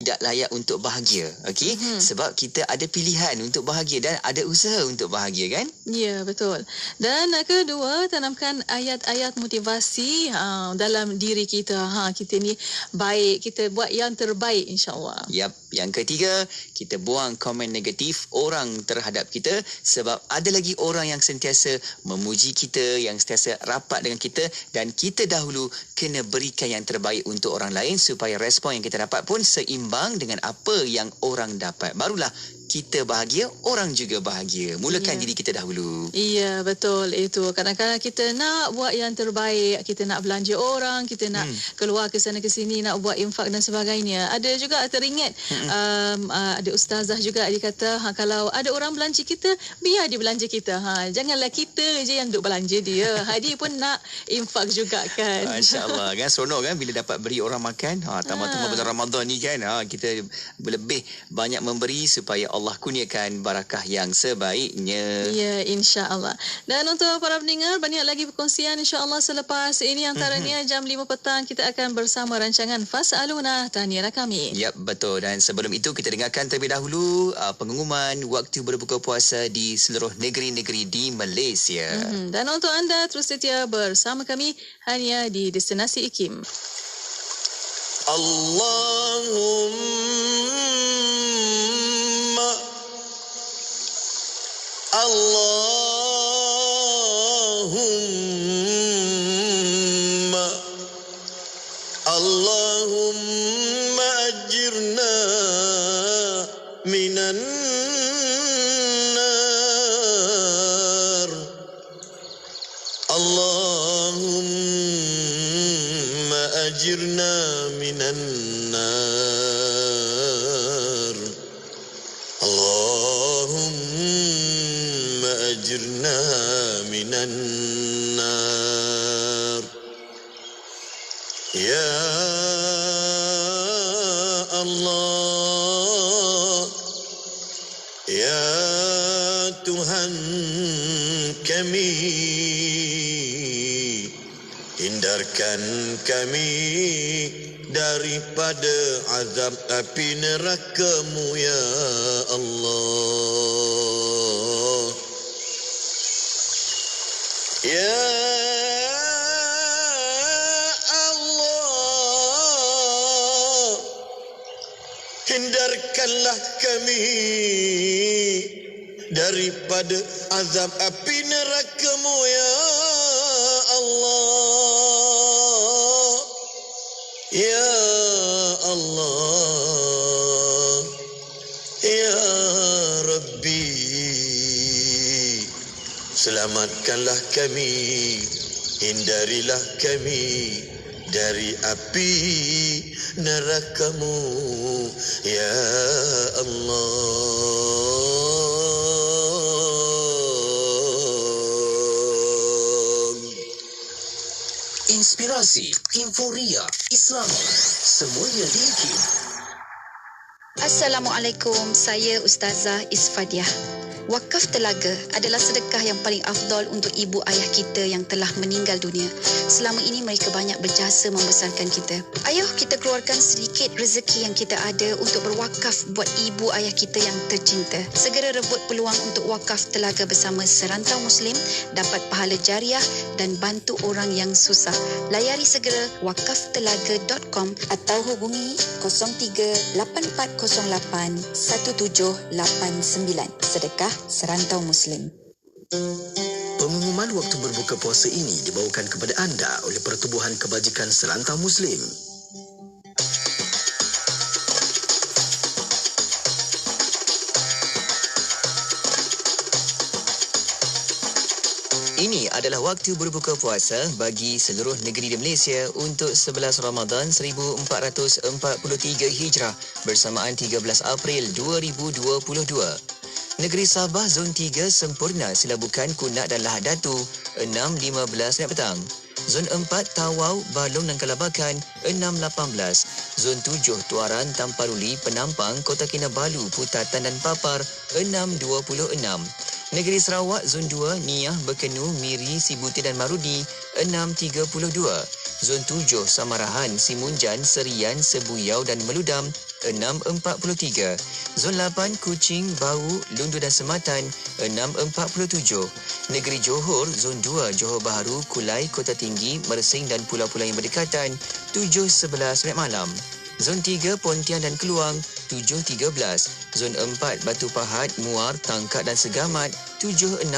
tidak layak untuk bahagia. Okey? Sebab kita ada pilihan untuk bahagia dan ada usaha untuk bahagia, kan? Ya, betul. Dan kedua, tanamkan ayat-ayat motivasi dalam diri kita. Kita ni baik, kita buat yang terbaik, insya-Allah. Yap. Yang ketiga, kita buang komen negatif orang terhadap kita, sebab ada lagi orang yang sentiasa memuji kita, yang sentiasa rapat dengan kita, dan kita dahulu kena berikan yang terbaik untuk orang lain supaya respon yang kita dapat pun seimbang dengan apa yang orang dapat. Barulah kita bahagia, orang juga bahagia. Mulakan diri kita dahulu. Ya, betul itu. Kadang-kadang kita nak buat yang terbaik, kita nak belanja orang, kita nak keluar ke sana ke sini, nak buat infak dan sebagainya. Ada juga teringat ada ustazah juga dia kata, kalau ada orang belanja kita, biar dia belanja kita. Janganlah kita je yang duk belanja dia. Dia pun nak infak juga, kan. Masya-Allah, kan seronok kan bila dapat beri orang makan. Tambah-tambah bulan Ramadan ni kan. Kita lebih banyak memberi supaya Allah kurniakan barakah yang sebaiknya. Ya, insya-Allah. Dan untuk para pendengar, banyak lagi perkongsian insya-Allah selepas ini. Antaranya jam 5 petang kita akan bersama rancangan Fas'aluna Tahniah kami. Ya, betul. Dan sebelum itu kita dengarkan terlebih dahulu pengumuman waktu berbuka puasa di seluruh negeri-negeri di Malaysia. Dan untuk anda terus setia bersama kami hanya di Destinasi IKIM. Allahumma ajirna minan nar. Allahumma ajirna minan nar. Allahumma ajirna minan nar. Ya Allah, ya Tuhan kami, hindarkan kami daripada azab api neraka-Mu ya Allah. Ya hindarkanlah kami daripada azab api neraka-Mu ya Allah. Ya Allah, ya Rabbi, selamatkanlah kami, hindarilah kami dari api neraka-Mu ya Allah. Inspirasi, inforia, Islam, semuanya di IKIM. Assalamualaikum, saya Ustazah Isfadiah. Wakaf telaga adalah sedekah yang paling afdal untuk ibu ayah kita yang telah meninggal dunia. Selama ini mereka banyak berjasa membesarkan kita. Ayo kita keluarkan sedikit rezeki yang kita ada untuk berwakaf buat ibu ayah kita yang tercinta. Segera rebut peluang untuk wakaf telaga bersama Serantau Muslim, dapat pahala jariah dan bantu orang yang susah. Layari segera wakaftelaga.com atau hubungi 03-8408-1789. Sedekah Serantau Muslim. Pengumuman waktu berbuka puasa ini dibawakan kepada anda oleh Pertubuhan Kebajikan Serantau Muslim. Ini adalah waktu berbuka puasa bagi seluruh negeri di Malaysia untuk 11 Ramadan 1443 Hijrah bersamaan 13 April 2022. Negeri Sabah Zon 3 sempurna silabukan Kunak dan Lahad Datu 6.15 petang. Zon 4 Tawau, Balong dan Kalabakan 6.18. Zon 7 Tuaran, Tamparuli, Penampang, Kota Kinabalu, Putatan dan Papar 6.26. Negeri Sarawak Zon 2 Niah, Bekenu, Miri, Sibuti dan Marudi 6.32. Zon 7 Samarahan, Simunjan, Serian, Sebuyau dan Meludam 6.43. Zon 8 Kuching, Bau, Lundu dan Sematan 6.47. Negeri Johor, Zon 2 Johor Bahru, Kulai, Kota Tinggi, Mersing dan pulau-pulau yang berdekatan 7.11 malam. Zon 3 Pontian dan Keluang 7.13. Zon 4 Batu Pahat, Muar, Tangkak dan Segamat 7.16.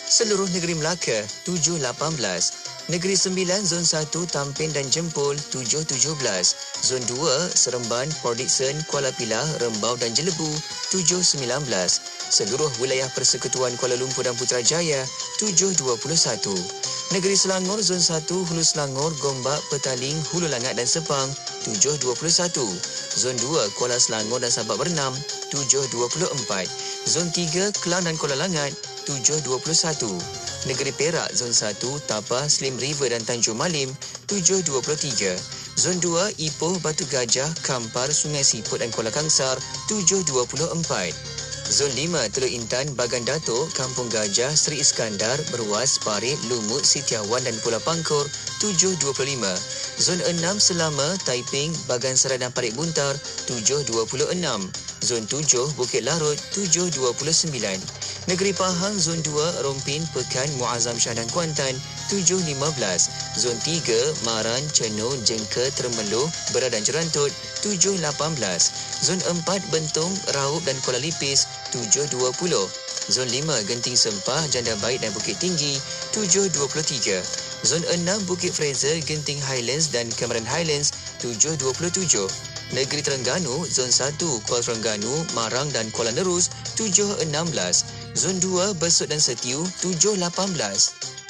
Seluruh negeri Melaka 7.18. Negeri Sembilan Zon 1 Tampin dan Jempol 7.17. Zon 2 Seremban, Port Dickson, Kuala Pilah, Rembau dan Jelebu 7.19. Seluruh wilayah Persekutuan Kuala Lumpur dan Putrajaya 7.21. Negeri Selangor Zon 1 Hulu Selangor, Gombak, Petaling, Hulu Langat dan Sepang 7.21. Zon 2 Kuala Selangor dan Sabak Bernam 7.24. Zon 3 Kelang dan Kuala Langat 7.21. Negeri Perak Zon 1 Tapah, Slim River dan Tanjung Malim 7.23. Zon 2 Ipoh, Batu Gajah, Kampar, Sungai Siput dan Kuala Kangsar 7.24. Zon 5 Teluk Intan, Bagan Datuk, Kampung Gajah, Seri Iskandar, Berwas, Parit, Lumut, Sitiawan dan Pulau Pangkor 7.25. Zon 6 Selama, Taiping, Bagan Serai dan Parit Buntar 7.26. Zon 7 Bukit Larut 7.29. Negeri Pahang Zon 2 Rompin, Pekan, Muazzam Shah dan Kuantan 7.15. Zon 3 Maran, Cenoh, Jengka, Termeloh, Berat dan Jerantut 7.18. Zon 4 Bentong, Raup dan Kuala Lipis 7.20. Zon 5 Genting Sempah, Janda Baik dan Bukit Tinggi 7.23. Zon 6 Bukit Fraser, Genting Highlands dan Cameron Highlands 7.27. Negeri Terengganu Zon 1 Kuala Terengganu, Marang dan Kuala Nerus 7.16. Zon 2 Besut dan Setiu 7.18.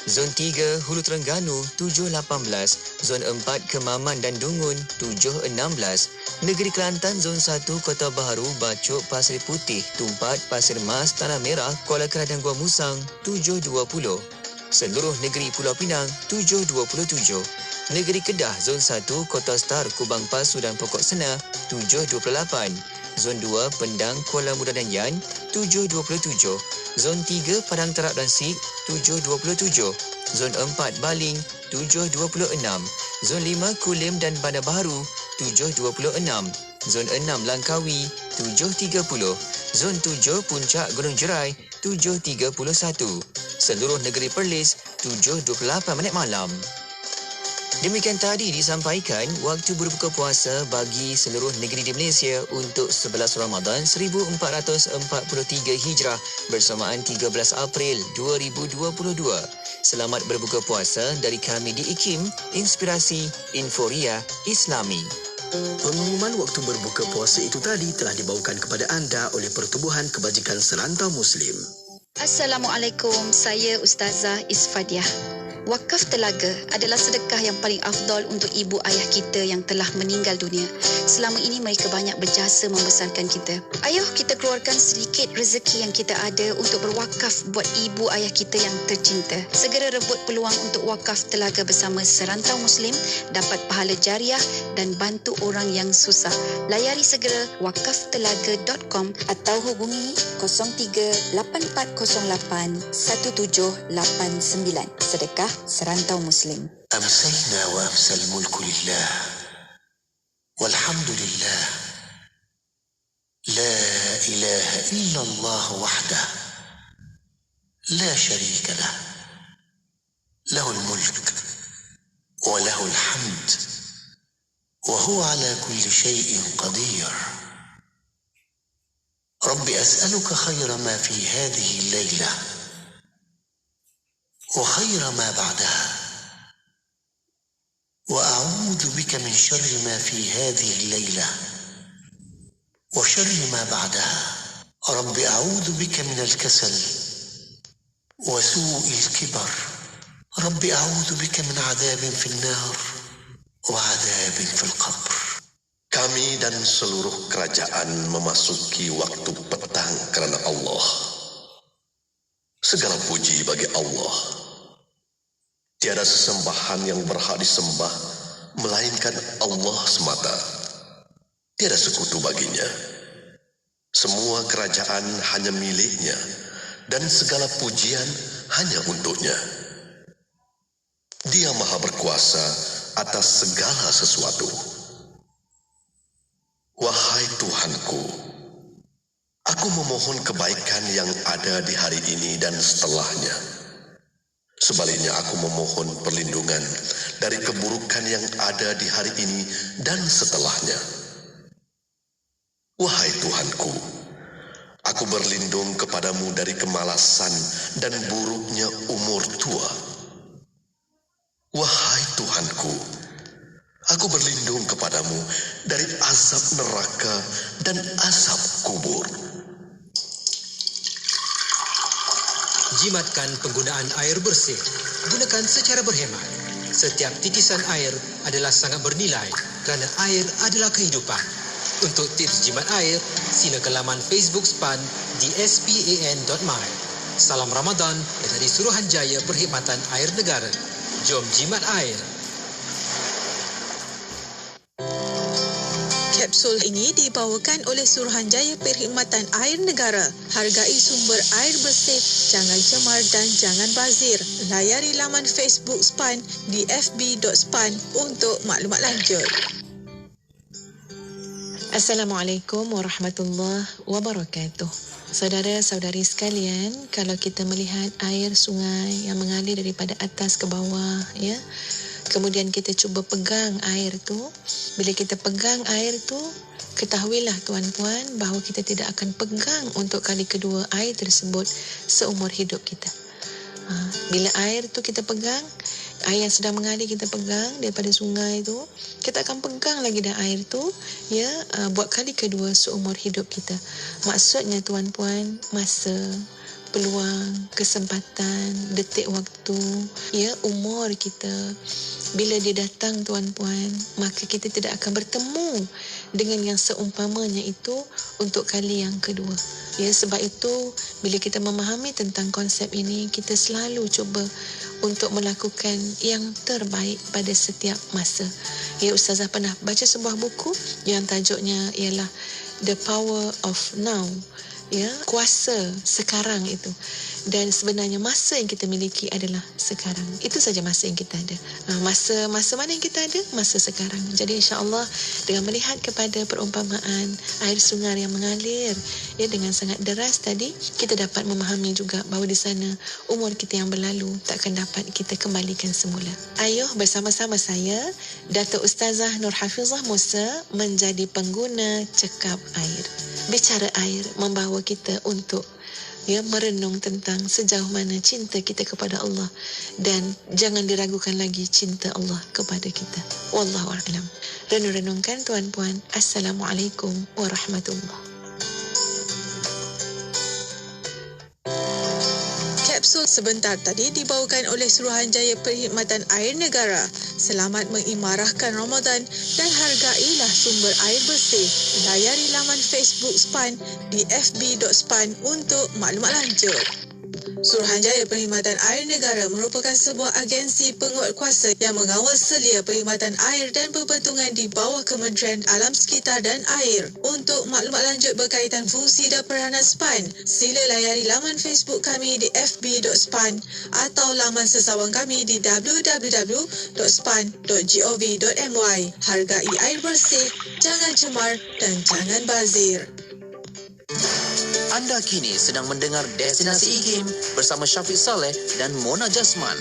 Zon 3 Hulu Terengganu 7.18. Zon 4 Kemaman dan Dungun 7.16. Negeri Kelantan Zon 1 Kota Baharu, Bacok, Pasir Putih, Tumpat, Pasir Mas, Tanah Merah, Kuala Kedah dan Gua Musang 7.20. Seluruh negeri Pulau Pinang 7.27. Negeri Kedah Zon 1 Kota Star, Kubang Pasu dan Pokok Sena 7.28. Zon 2 Pendang, Kuala Muda dan Yan 7.27. Zon 3 Padang Terap dan Sik 7.27. Zon 4 Baling 7.26. Zon 5 Kulim dan Bandar Baharu 7.26. Zon 6 Langkawi 7.30. Zon 7 Puncak Gunung Jerai 7.31. Seluruh negeri Perlis 7.28 malam. Demikian tadi disampaikan waktu berbuka puasa bagi seluruh negeri di Malaysia untuk 11 Ramadan 1443 Hijrah bersamaan 13 April 2022. Selamat berbuka puasa dari kami di IKIM, Inspirasi Inforia Islami. Pengumuman waktu berbuka puasa itu tadi telah dibawakan kepada anda oleh Pertubuhan Kebajikan Serantau Muslim. Assalamualaikum, saya Ustazah Isfadiah. Wakaf telaga adalah sedekah yang paling afdal untuk ibu ayah kita yang telah meninggal dunia. Selama ini mereka banyak berjasa membesarkan kita. Ayuh kita keluarkan sedikit rezeki yang kita ada untuk berwakaf buat ibu ayah kita yang tercinta. Segera rebut peluang untuk wakaf telaga bersama Serantau Muslim, dapat pahala jariah dan bantu orang yang susah. Layari segera wakaftelaga.com atau hubungi 03-8408-1789. Sedekah Serantau Muslim. أمسينا وأمسى الملك لله والحمد لله لا إله إلا الله وحده لا شريك له له الملك وله الحمد وهو على كل شيء قدير رب أسألك خير ما في هذه الليلة وخير ما بعدها وأعوذ بك من شر ما في هذه الليلة وشر ما بعدها رب أعوذ بك من الكسل وسوء الكبر رب أعوذ بك من عذاب في النار وعذاب في القبر. Kami dan seluruh kerajaan memasuki waktu petang kerana Allah. Segala puji bagi Allah. Tiada sesembahan yang berhak disembah melainkan Allah semata. Tiada sekutu baginya. Semua kerajaan hanya miliknya dan segala pujian hanya untuknya. Dia Maha berkuasa atas segala sesuatu. Wahai Tuhanku, aku memohon kebaikan yang ada di hari ini dan setelahnya. Sebaliknya aku memohon perlindungan dari keburukan yang ada di hari ini dan setelahnya. Wahai Tuhanku, aku berlindung kepadamu dari kemalasan dan buruknya umur tua. Wahai Tuhanku, aku berlindung kepadamu dari azab neraka dan azab kubur. Jimatkan penggunaan air bersih. Gunakan secara berhemat. Setiap titisan air adalah sangat bernilai kerana air adalah kehidupan. Untuk tips jimat air, sila ke laman Facebook SPAN di span.my. Salam Ramadan dari Suruhanjaya Perkhidmatan Air Negara. Jom jimat air. Kapsul ini dibawakan oleh Suruhanjaya Perkhidmatan Air Negara. Hargai sumber air bersih, jangan cemar dan jangan bazir. Layari laman Facebook SPAN di fb.span untuk maklumat lanjut. Assalamualaikum warahmatullahi wabarakatuh. Saudara-saudari sekalian, kalau kita melihat air sungai yang mengalir daripada atas ke bawah, ya, kemudian kita cuba pegang air tu. Bila kita pegang air tu, ketahuilah tuan-puan bahawa kita tidak akan pegang untuk kali kedua air tersebut seumur hidup kita. Bila air tu kita pegang, air yang sedang mengalir kita pegang daripada sungai tu, kita akan pegang lagi dah air tu, ya, buat kali kedua seumur hidup kita. Maksudnya tuan-puan, masa, peluang, kesempatan, detik waktu, ya, umur kita, bila dia datang tuan-puan, maka kita tidak akan bertemu dengan yang seumpamanya itu untuk kali yang kedua. Ya, sebab itu bila kita memahami tentang konsep ini, kita selalu cuba untuk melakukan yang terbaik pada setiap masa. Ya, Ustazah pernah baca sebuah buku yang tajuknya ialah The Power of Now. Ya, kuasa sekarang itu. Dan sebenarnya masa yang kita miliki adalah sekarang. Itu saja masa yang kita ada. Masa mana yang kita ada? Masa sekarang. Jadi insya-Allah dengan melihat kepada perumpamaan air sungai yang mengalir, ya, dengan sangat deras tadi, kita dapat memahami juga bahawa di sana umur kita yang berlalu takkan dapat kita kembalikan semula. Ayuh bersama-sama saya, Datuk Ustazah Nur Hafizah Musa, menjadi pengguna cekap air. Bicara air membawa kita untuk, ya, merenung tentang sejauh mana cinta kita kepada Allah, dan jangan diragukan lagi cinta Allah kepada kita. Wallahu a'lam. Renung-renungkan tuan-puan. Assalamualaikum warahmatullahi. Kapsul sebentar tadi dibawakan oleh Suruhanjaya Perkhidmatan Air Negara. Selamat mengimarahkan Ramadan dan hargailah sumber air bersih. Layari laman Facebook SPAN di fb.span untuk maklumat lanjut. Suruhanjaya Perkhidmatan Air Negara merupakan sebuah agensi penguatkuasa yang mengawal selia perkhidmatan air dan perbentungan di bawah Kementerian Alam Sekitar dan Air. Untuk maklumat lanjut berkaitan fungsi dan peranan SPAN, sila layari laman Facebook kami di fb.span atau laman sesawang kami di www.span.gov.my. Hargai air bersih, jangan cemar dan jangan bazir. Anda kini sedang mendengar Destinasi IKIM bersama Syafiq Saleh dan Mona Jasman.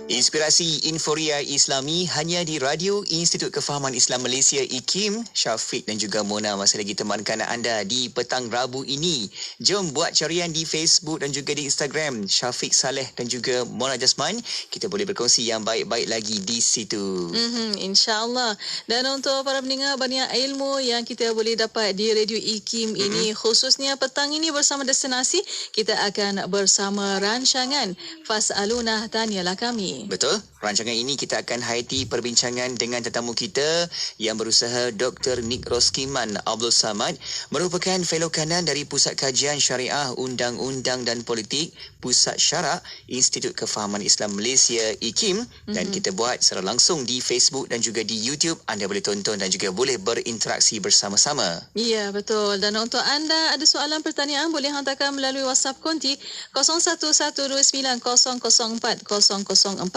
Inspirasi Inforia Islami hanya di Radio Institut Kefahaman Islam Malaysia IKIM. Syafiq dan juga Mona masih lagi temankan anda di petang Rabu ini. Jom buat carian di Facebook dan juga di Instagram Syafiq Saleh dan juga Mona Jasman. Kita boleh berkongsi yang baik-baik lagi di situ. InsyaAllah. Dan untuk para pendengar, banyak ilmu yang kita boleh dapat di Radio IKIM ini, khususnya petang ini bersama Destinasi, kita akan bersama rancangan Fas'aluna, Tanyalah Kami. Betul. Rancangan ini kita akan hayati perbincangan dengan tetamu kita yang berusaha Dr. Nick Roskiman Abdul Samad, merupakan fellow kanan dari Pusat Kajian Syariah Undang-Undang dan Politik Pusat Syarak Institut Kefahaman Islam Malaysia IKIM, dan kita buat secara langsung di Facebook dan juga di YouTube. Anda boleh tonton dan juga boleh berinteraksi bersama-sama. Ya, betul. Dan untuk anda ada soalan pertanyaan, boleh hantarkan melalui WhatsApp konti 01129004 004.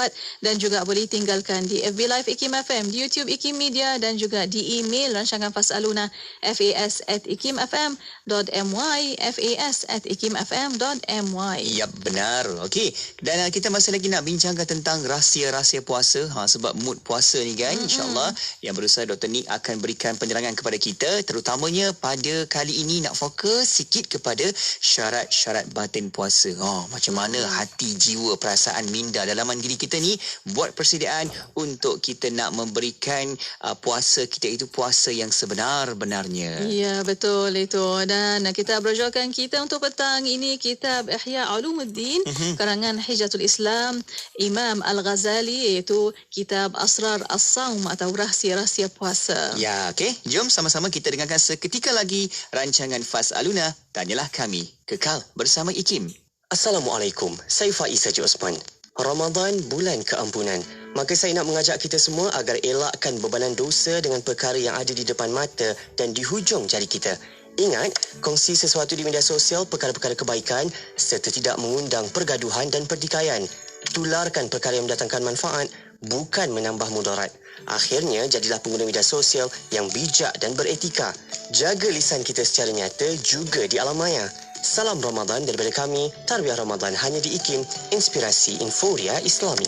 dan juga boleh tinggalkan di FB Live IKIM FM, di YouTube IKIM Media dan juga di email rancangan Fasaluna fas@ikimfm.my, fas@ikimfm.my. Ya, benar. Okey. Dan kita masih lagi nak bincangkan tentang rahsia-rahsia puasa. Sebab mood puasa ni kan, insya-Allah yang berusaha Dr. Nick akan berikan penerangan kepada kita, terutamanya pada kali ini nak fokus sikit kepada syarat-syarat batin puasa. Macam mana hati, jiwa, perasaan, minda, dalaman diri kita ni buat persediaan untuk kita nak memberikan puasa kita itu puasa yang sebenar-benarnya. Ya, betul itu. Dan kita berjualkan kita untuk petang ini kitab Ihya Ulumuddin karangan Hijatul Islam Imam Al-Ghazali, iaitu kitab Asrar As-Saum atau rahsia-rahsia puasa. Ya, okey. Jom sama-sama kita dengarkan seketika lagi rancangan Fasaluna, Tanyalah Kami. Kekal bersama IKIM. Assalamualaikum, saya Faiz Haji Osman. Ramadan bulan keampunan. Maka saya nak mengajak kita semua agar elakkan bebanan dosa dengan perkara yang ada di depan mata dan di hujung jari kita. Ingat, kongsi sesuatu di media sosial perkara-perkara kebaikan serta tidak mengundang pergaduhan dan pertikaian. Tularkan perkara yang mendatangkan manfaat, bukan menambah mudarat. Akhirnya, jadilah pengguna media sosial yang bijak dan beretika. Jaga lisan kita secara nyata juga di alam maya. Salam Ramadan daripada kami, Tarbiyah Ramadan hanya di IKIM, Inspirasi Inforia Islami.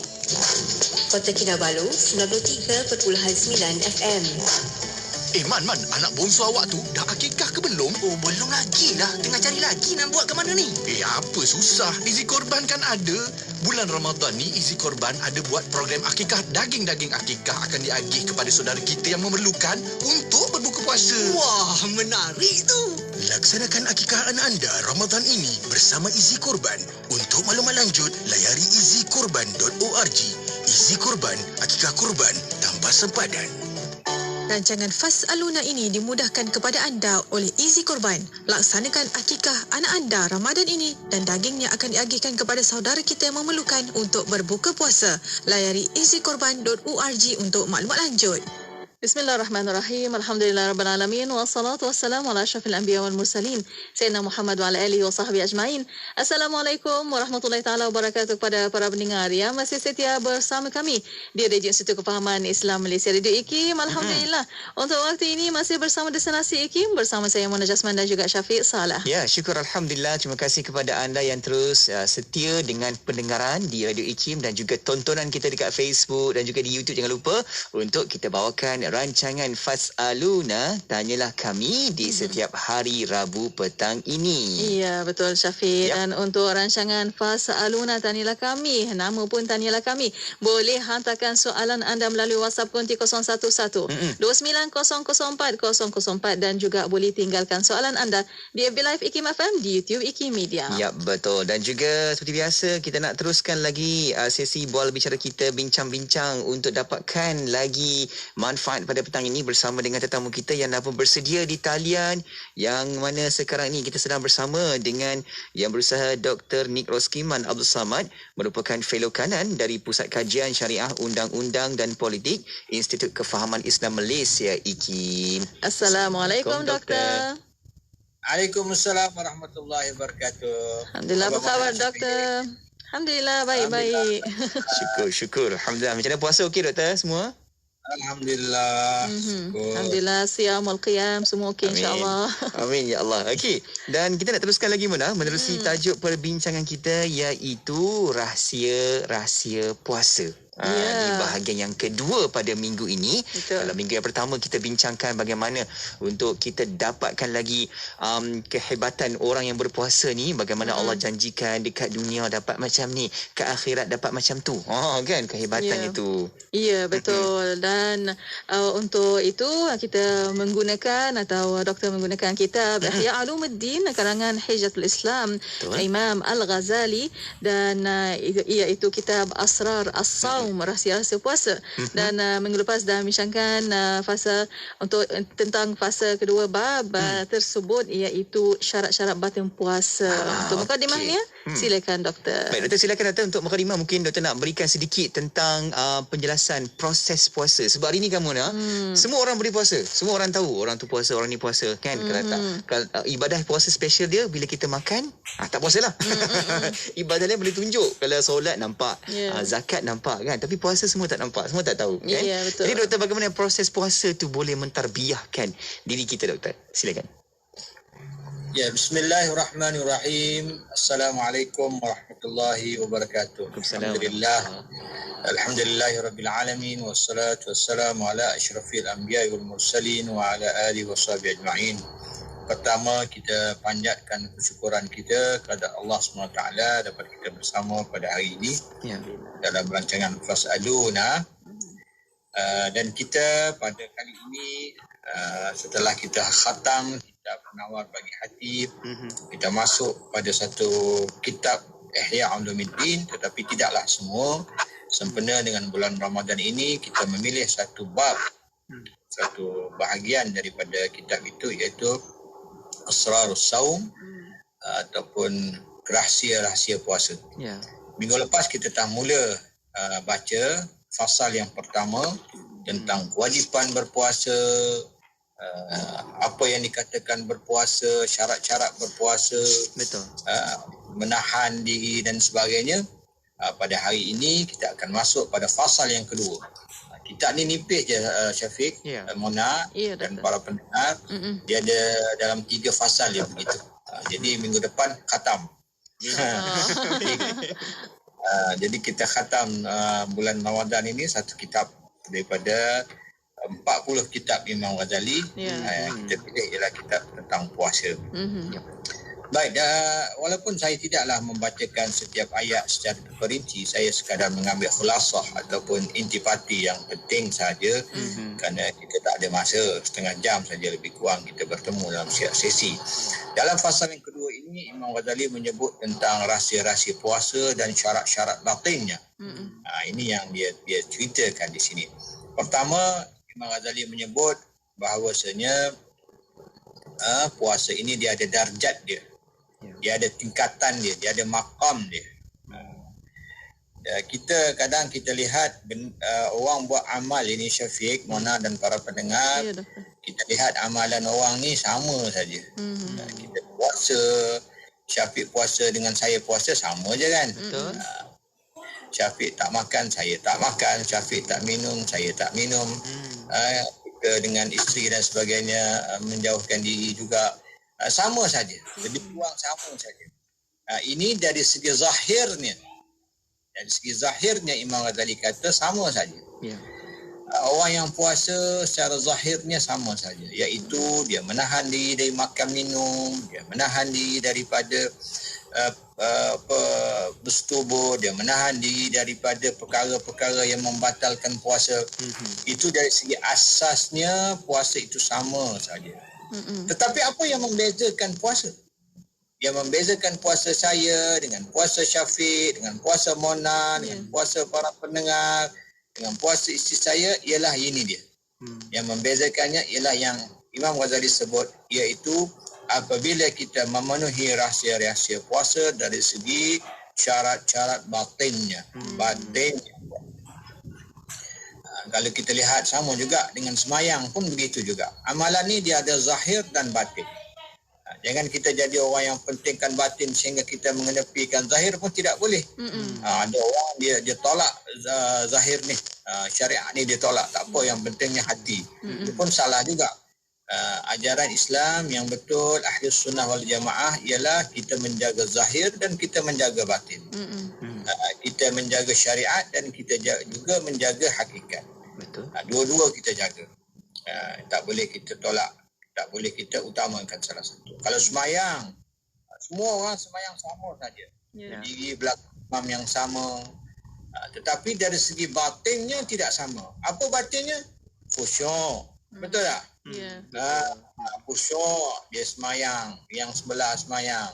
Kota Kinabalu, 93.9 FM. Man, anak bongsu awak tu dah akikah ke belum? Oh, belum lagi lah. Tengah cari lagi nak buat ke mana ni? Apa susah? Izi Korban kan ada. Bulan Ramadan ni Izi Korban ada buat program akikah. Daging-daging akikah akan diagih kepada saudara kita yang memerlukan untuk berbuka puasa. Wah, menarik tu. Laksanakan akikah anak anda Ramadan ini bersama Izi Korban. Untuk maklumat lanjut, layari izikorban.org. Izi Korban, akikah korban tanpa sempadan. Rancangan Fasaluna ini dimudahkan kepada anda oleh Izi Korban. Laksanakan akikah anak anda Ramadan ini dan dagingnya akan diagihkan kepada saudara kita yang memerlukan untuk berbuka puasa. Layari izikorban.org untuk maklumat lanjut. Bismillahirrahmanirrahim. Alhamdulillahirabbil alamin wassalatu wassalamu ala asyrafil anbiya wal mursalin sayyidina Muhammad wa ala alihi wasahbihi ajmain. Assalamualaikum warahmatullahi taala wabarakatuh kepada para pendengar yang masih setia bersama kami di Radio Institut Kefahaman Islam Malaysia Radio IKIM. Alhamdulillah. Untuk waktu ini masih bersama destinasi IKIM bersama saya Mona Jasman dan juga Syafiq Salah. Ya, syukur alhamdulillah. Terima kasih kepada anda yang terus setia dengan pendengaran di Radio IKIM dan juga tontonan kita dekat Facebook dan juga di YouTube. Jangan lupa untuk kita bawakan rancangan Fasaluna, Tanyalah Kami di setiap hari Rabu petang ini. Ya, betul Syafiq. Dan untuk rancangan Fasaluna, Tanyalah Kami, nama pun Tanyalah Kami, boleh hantarkan soalan anda melalui WhatsApp konti 011-2904-004 dan juga boleh tinggalkan soalan anda di FB Live IKIM FM, di YouTube IKIM Media. Ya, betul. Dan juga seperti biasa, kita nak teruskan lagi sesi bual bicara kita, bincang-bincang untuk dapatkan lagi manfaat pada petang ini bersama dengan tetamu kita yang dah pun bersedia di talian, yang mana sekarang ini kita sedang bersama dengan yang berusaha Dr. Nick Roskiman Abdul Samad, merupakan fellow kanan dari Pusat Kajian Syariah Undang-Undang dan Politik Institut Kefahaman Islam Malaysia IKIM. Assalamualaikum Doktor. Waalaikumsalam warahmatullahi wabarakatuh. Alhamdulillah, apa khabar Doktor? Alhamdulillah, baik-baik. Syukur. Alhamdulillah. Macam mana puasa okey Doktor semua? Alhamdulillah. Alhamdulillah, siyamul qiyam semua okey insya-Allah. Amin ya Allah. Okey. Dan kita nak teruskan lagi Mona menerusi tajuk perbincangan kita, iaitu rahsia-rahsia puasa. Di bahagian yang kedua pada minggu ini. Betul. Kalau minggu yang pertama kita bincangkan bagaimana untuk kita dapatkan lagi kehebatan orang yang berpuasa ni, bagaimana Allah janjikan dekat dunia dapat macam ni, ke akhirat dapat macam tu. Kan kehebatannya tu. Ya, betul. Dan untuk itu kita menggunakan atau doktor menggunakan kitab Ihya Ulumuddin karangan Hijatul Islam Imam Al-Ghazali, dan iaitu kitab Asrar As-Saum saum, rahsia-rahsia puasa. Dan minggu lepas dah bincangkan fasa untuk tentang fasa kedua bab tersebut, iaitu syarat-syarat batin puasa. Untuk mukadimahnya, silakan doktor. Baik, doktor, silakan doktor untuk mukadimah. Mungkin doktor nak berikan sedikit tentang penjelasan proses puasa. Sebab hari ni kamu nak semua orang boleh puasa. Semua orang tahu orang tu puasa, orang ni puasa kan. Kalau ibadah puasa special dia bila kita makan, tak puasa lah. Ibadah dia boleh tunjuk. Kalau solat nampak, zakat nampak kan. Tapi puasa semua tak nampak, semua tak tahu kan. Betul. Jadi doktor, bagaimana proses puasa tu boleh mentarbiahkan diri kita, doktor? Silakan. Ya, bismillahirrahmanirrahim. Assalamualaikum warahmatullahi wabarakatuh. Alhamdulillahirabbil alamin wassalatu wassalamu ala asyrafil anbiya'i wal mursalin wa ala alihi washabihi ajma'in. Pertama, kita panjatkan kesyukuran kita kepada Allah SWT dapat kita bersama pada hari ini dalam rancangan Fas'aluna. Dan kita pada kali ini setelah kita khatam kitab Penawar Bagi Hati, kita masuk pada satu kitab Ihya Ulumuddin, tetapi tidaklah semua. Sempena dengan bulan Ramadan ini, kita memilih satu bab, satu bahagian daripada kitab itu, iaitu Asrarus Saum ataupun rahsia-rahsia puasa. Minggu lepas kita dah mula baca fasal yang pertama tentang kewajipan berpuasa, apa yang dikatakan berpuasa, syarat-syarat berpuasa, menahan diri dan sebagainya. Pada hari ini kita akan masuk pada fasal yang kedua. Kitab ni nipis je, Syafiq, Mona dan para pendengar. Dia ada dalam 3 fasal dia begitu. Jadi minggu depan khatam. Jadi kita khatam bulan Ramadan ini satu kitab daripada 40 kitab Imam Ghazali. Kita pilih ialah kitab tentang puasa. Baik, walaupun saya tidaklah membacakan setiap ayat secara terperinci, saya sekadar mengambil khulasah ataupun intipati yang penting saja, kerana kita tak ada masa, setengah jam saja lebih kurang kita bertemu dalam setiap sesi. Dalam fasal yang kedua ini, Imam Ghazali menyebut tentang rahsia-rahsia puasa dan syarat-syarat batinnya. Ini yang dia ceritakan di sini. Pertama, Imam Ghazali menyebut bahawasanya puasa ini dia ada darjat dia. Dia ada tingkatan dia, dia ada maqam dia. Kita kadang kita lihat orang buat amal ini, Syafiq, Mona dan para pendengar, kita lihat amalan orang ni sama saja. Kita puasa, Syafiq puasa dengan saya puasa sama je kan. Syafiq tak makan, saya tak makan. Syafiq tak minum, saya tak minum. Kita dengan isteri dan sebagainya menjauhkan diri juga. Sama saja, lebih kurang sama saja. Ini dari segi zahirnya. Dari segi zahirnya Imam Ghazali kata sama saja. Orang yang puasa secara zahirnya sama saja, iaitu dia menahan diri dari makan minum, dia menahan diri daripada bersetubuh, dia menahan diri daripada perkara-perkara yang membatalkan puasa. Itu dari segi asasnya puasa itu sama saja. Tetapi apa yang membezakan puasa? Yang membezakan puasa saya dengan puasa Syafiq, dengan puasa Mona, dengan puasa para pendengar, dengan puasa isteri saya ialah ini dia. Yang membezakannya ialah yang Imam Ghazali sebut, iaitu apabila kita memenuhi rahsia-rahsia puasa dari segi syarat-syarat batinnya. Kalau kita lihat sama juga dengan semayang pun begitu juga. Amalan ni dia ada zahir dan batin. Jangan kita jadi orang yang pentingkan batin sehingga kita mengenepikan zahir pun tidak boleh. Ada orang dia tolak zahir ni, syariat ni dia tolak. Tak apa, yang pentingnya hati. Itu pun salah juga. Ajaran Islam yang betul, Ahlus Sunnah wal Jamaah, ialah kita menjaga zahir dan kita menjaga batin. Kita menjaga syariat dan kita juga menjaga hakikat. Dua-dua kita jaga. Tak boleh kita tolak, tak boleh kita utamakan salah satu. Kalau semayang, semua orang semayang sama saja. Berdiri belakang imam yang sama. Tetapi dari segi batinnya tidak sama. Apa batinnya? Khusyuk. Betul tak? Khusyuk, dia semayang, yang sebelah semayang.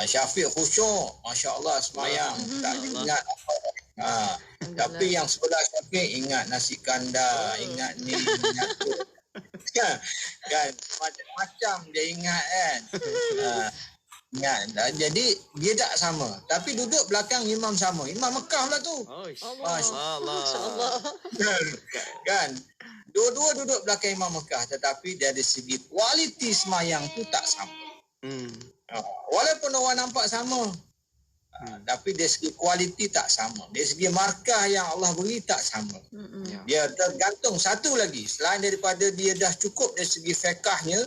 Syafiq khusyuk, Masya Allah semayang. Tak ingat apa Tapi yang sebelah Syafiq ingat nasi kandar, ingat ni, ingat tu. Kan macam-macam dia ingat kan. Ingat. Jadi dia tak sama. Tapi duduk belakang imam sama. Imam Mekah lah tu. Masya-Allah. Kan. Dua-dua duduk belakang imam Mekah, tetapi dari segi kualiti semayang tu tak sama. Walaupun orang nampak sama, tapi dari segi kualiti tak sama. Dari segi markah yang Allah beri tak sama. Dia tergantung satu lagi. Selain daripada dia dah cukup dari segi fiqahnya,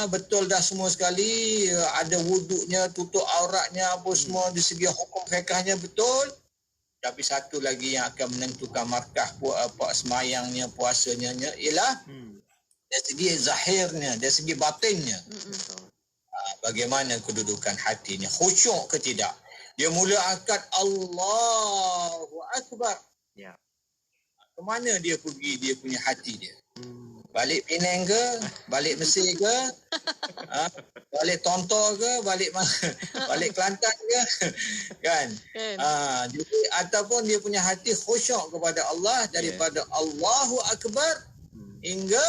betul dah semua sekali, ada wuduknya, tutup auratnya, apa semua dari segi hukum fiqahnya betul. Tapi satu lagi yang akan menentukan markah semayangnya, puasanya ialah dari segi zahirnya, dari segi batinnya. Bagaimana kedudukan hatinya, khusyuk ke tidak. Dia mula akad Allahu Akbar. Ke mana dia pergi dia punya hati dia? Balik Penang ke? Balik Mesir ke? Balik Tontor ke? Balik Kelantan ke? Kan? Jadi, ataupun dia punya hati khusyuk kepada Allah daripada Allahu Akbar hingga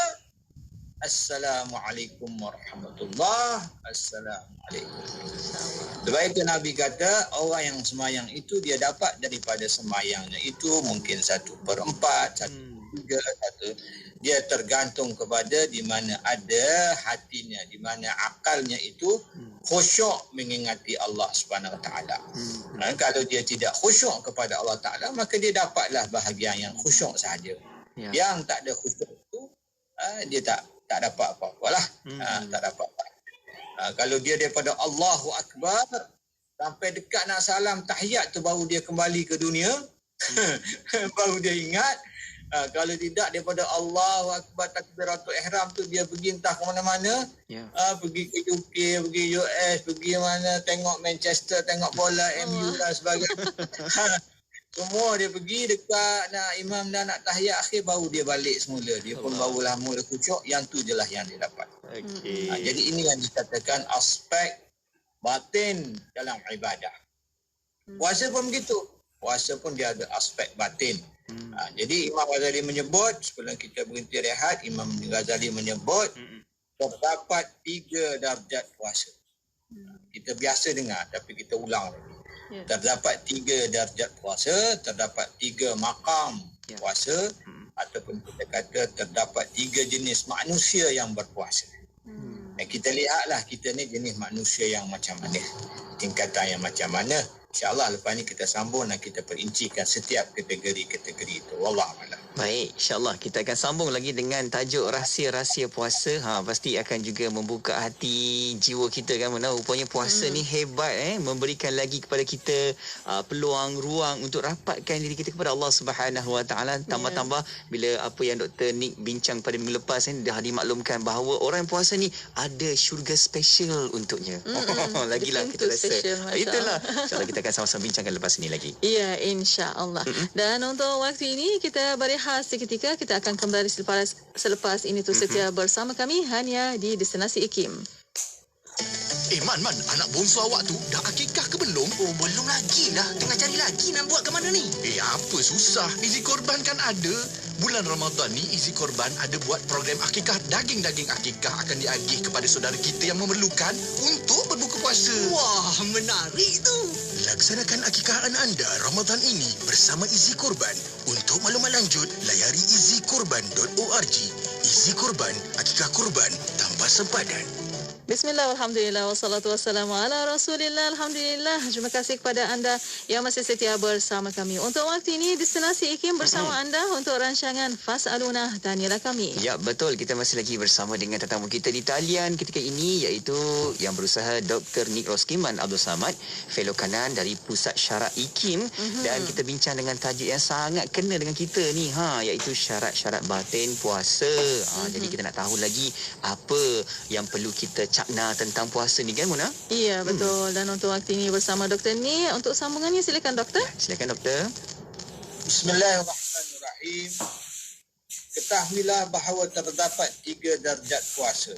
Assalamualaikum warahmatullahi. Assalamualaikum. Sebab itu Nabi kata orang yang semayang itu dia dapat daripada semayangnya itu mungkin 1/4, 1/3, dia tergantung kepada di mana ada hatinya, di mana akalnya itu khusyuk mengingati Allah Subhanahu Wa Taala. Kalau dia tidak khusyuk kepada Allah Taala, maka dia dapatlah bahagian yang khusyuk sahaja. Yang tak ada khusyuk itu dia tak dapat apa-apalah. Tak dapat apa. Kalau dia daripada Allahu Akbar sampai dekat nak salam tahiyat tu baru dia kembali ke dunia. Baru dia ingat. Kalau tidak daripada Allahu Akbar takbiratul ihram tu dia pergi entah ke mana-mana. Pergi ke UK, pergi US, pergi mana, tengok Manchester, tengok bola MU dan sebagainya. Semua dia pergi dekat nak imam dah nak tahiyat akhir baru dia balik semula. Dia pun barulah mula khusyuk. Yang tu je lah yang dia dapat. Jadi ini yang dikatakan aspek batin dalam ibadah. Puasa pun begitu. Puasa pun dia ada aspek batin. Jadi Imam Ghazali menyebut, sebelum kita berhenti rehat, Imam Ghazali menyebut terdapat 3 darjat puasa. Kita biasa dengar tapi kita ulang lagi. Terdapat 3 darjat puasa, terdapat 3 makam puasa, ataupun kita kata terdapat 3 jenis manusia yang berpuasa. Dan kita lihatlah kita ni jenis manusia yang macam mana, tingkatan yang macam mana. InsyaAllah lepas ni kita sambung dan kita perincikan setiap kategori-kategori itu. Wallahualam. Baik, insyaAllah kita akan sambung lagi dengan tajuk rahsia-rahsia puasa. Pasti akan juga membuka hati jiwa kita kan. Mana rupanya puasa ni hebat memberikan lagi kepada kita peluang, ruang untuk rapatkan diri kita kepada Allah Subhanahu Wa Taala. Tambah-tambah bila apa yang Dr. Nick bincang pada minggu lepas dah dimaklumkan bahawa orang yang puasa ni ada syurga special untuknya. Lagilah kita rasa. Itulah. InsyaAllah kita akan sama-sama bincangkan lepas ini lagi. Ya, insya-Allah. Dan untuk waktu ini kita berehat seketika. Kita akan kembali selepas ini tu setia bersama kami hanya di Destinasi IKIM. Man, anak bongsu awak tu dah akikah ke belum? Oh, belum lagi lah. Tengah cari lagi nak buat ke mana ni? Apa susah? Izi Korban kan ada. Bulan Ramadan ni Izi Korban ada buat program akikah. Daging-daging akikah akan diagih kepada saudara kita yang memerlukan untuk berbuka puasa. Wah, menarik tu. Laksanakan akikah anda Ramadan ini bersama Izi Korban. Untuk maklumat lanjut, layari izikorban.org. Izi Korban, akikah korban tanpa sempadan. Bismillah, alhamdulillah, wassalatu wassalamu ala rasulillah. Alhamdulillah, terima kasih kepada anda yang masih setia bersama kami. Untuk waktu ini, Destinasi IKIM bersama anda untuk rancangan Fas'aluna, tanyalah kami. Ya, betul. Kita masih lagi bersama dengan tetamu kita di talian ketika ini, iaitu yang berusaha Dr. Nick Roskiman Abdul Samad, fellow kanan dari Pusat Syarak IKIM. Dan kita bincang dengan tajuk yang sangat kena dengan kita ni, iaitu syarat-syarat batin puasa. Jadi kita nak tahu lagi apa yang perlu kita cakna tentang puasa ni kan, Mona? Iya, betul. Dan untuk waktu ini bersama Dr. Ni, untuk sambungannya silakan Doktor. Silakan Doktor. Bismillahirrahmanirrahim. Ketahuilah bahawa terdapat 3 darjat puasa.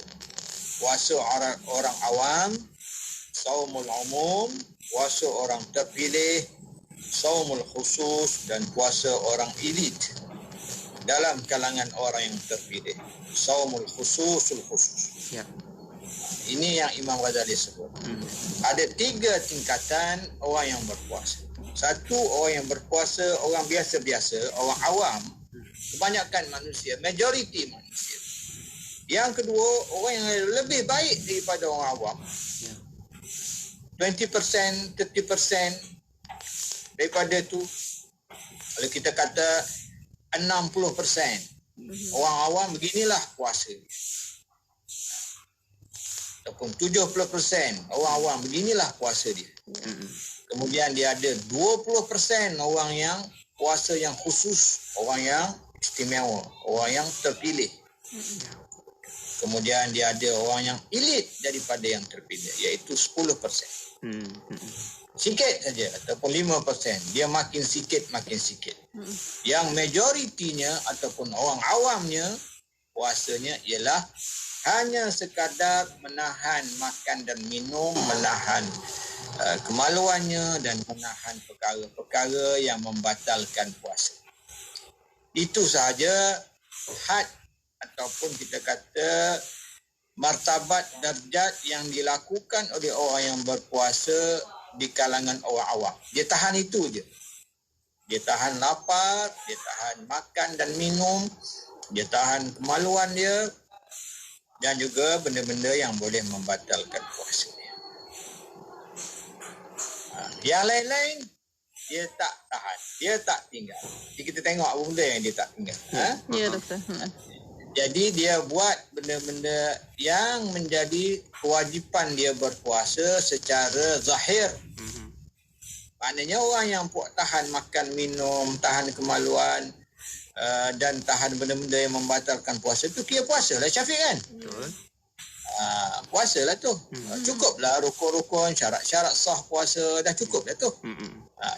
Puasa orang awam, saumul umum, puasa orang terpilih, saumul khusus dan puasa orang elit dalam kalangan orang yang terpilih. Saumul khususul khusus. Ya. Ini yang Imam Ghazali sebut. Ada 3 tingkatan orang yang berpuasa. Satu, orang yang berpuasa, orang biasa-biasa, orang awam. Kebanyakan manusia, majoriti manusia. Yang kedua, orang yang lebih baik daripada orang awam. 20%, 30% daripada tu. Kalau kita kata 60%, orang awam beginilah puasa. Ataupun 70% orang awam beginilah puasa dia. Kemudian dia ada 20% orang yang puasa yang khusus, orang yang istimewa, orang yang terpilih. Kemudian dia ada orang yang elit daripada yang terpilih, iaitu 10%. Sikit saja ataupun 5%. Dia makin sikit makin sikit. Yang majoritinya ataupun orang awamnya puasanya ialah hanya sekadar menahan makan dan minum, menahan kemaluannya dan menahan perkara-perkara yang membatalkan puasa. Itu sahaja had ataupun kita kata martabat darjat yang dilakukan oleh orang yang berpuasa di kalangan orang awam. Dia tahan itu je. Dia tahan lapar, dia tahan makan dan minum, dia tahan kemaluan dia dan juga benda-benda yang boleh membatalkan puasa dia. Yang lain-lain dia tak tahan, dia tak tinggal. Jadi kita tengok apa benda yang dia tak tinggal. Ya, doktor. Jadi dia buat benda-benda yang menjadi kewajipan dia berpuasa secara zahir. Maknanya orang yang tahan makan, minum, tahan kemaluan dan tahan benda-benda yang membatalkan puasa tu kira puasa lah, Syafiq kan? Betul. Puasa lah tu. Cukuplah rukun-rukun, syarat-syarat sah puasa, dah cukup dah tu.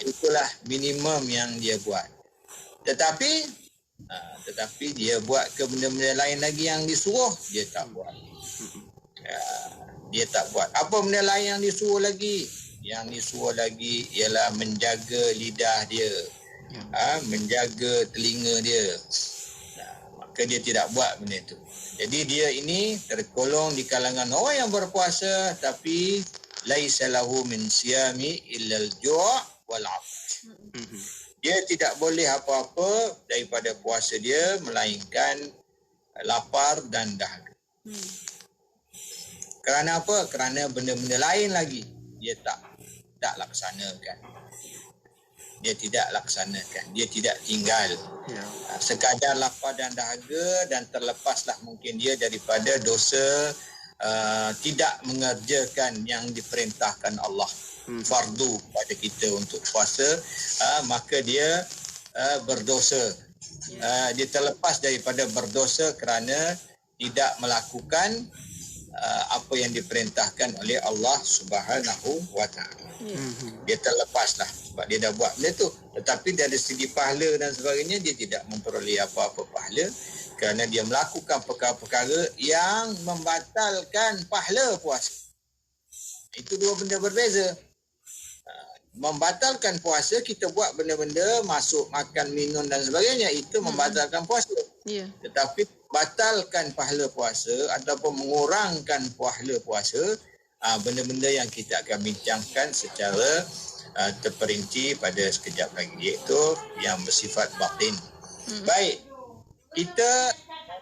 Itulah minimum yang dia buat. Tetapi dia buat ke benda-benda lain lagi yang disuruh, dia tak buat. Dia tak buat. Apa benda lain yang disuruh lagi? Yang disuruh lagi ialah menjaga lidah dia, menjaga telinga dia. Maka dia tidak buat benda itu. Jadi dia ini tergolong di kalangan orang yang berpuasa tapi laisa lahu min siyami illa al-ju' wal 'atash. Dia tidak boleh apa-apa daripada puasa dia melainkan lapar dan dahaga. Kerana apa? Kerana benda-benda lain lagi dia tak laksanakan. Dia tidak laksanakan. Dia tidak tinggal. Sekadar lapar dan dahaga dan terlepaslah mungkin dia daripada dosa tidak mengerjakan yang diperintahkan Allah. Fardu pada kita untuk puasa, maka dia berdosa. Dia terlepas daripada berdosa kerana tidak melakukan apa yang diperintahkan oleh Allah Subhanahu wa taala. Dia terlepaslah sebab dia dah buat benda tu. Tetapi dari segi pahala dan sebagainya dia tidak memperoleh apa-apa pahala kerana dia melakukan perkara-perkara yang membatalkan pahala puasa. Itu dua benda berbeza. Membatalkan puasa, kita buat benda-benda, masuk, makan, minum dan sebagainya, itu membatalkan puasa. Tetapi batalkan pahala puasa ataupun mengurangkan pahala puasa, benda-benda yang kita akan bincangkan secara terperinci pada sekejap lagi, iaitu yang bersifat batin. Baik, kita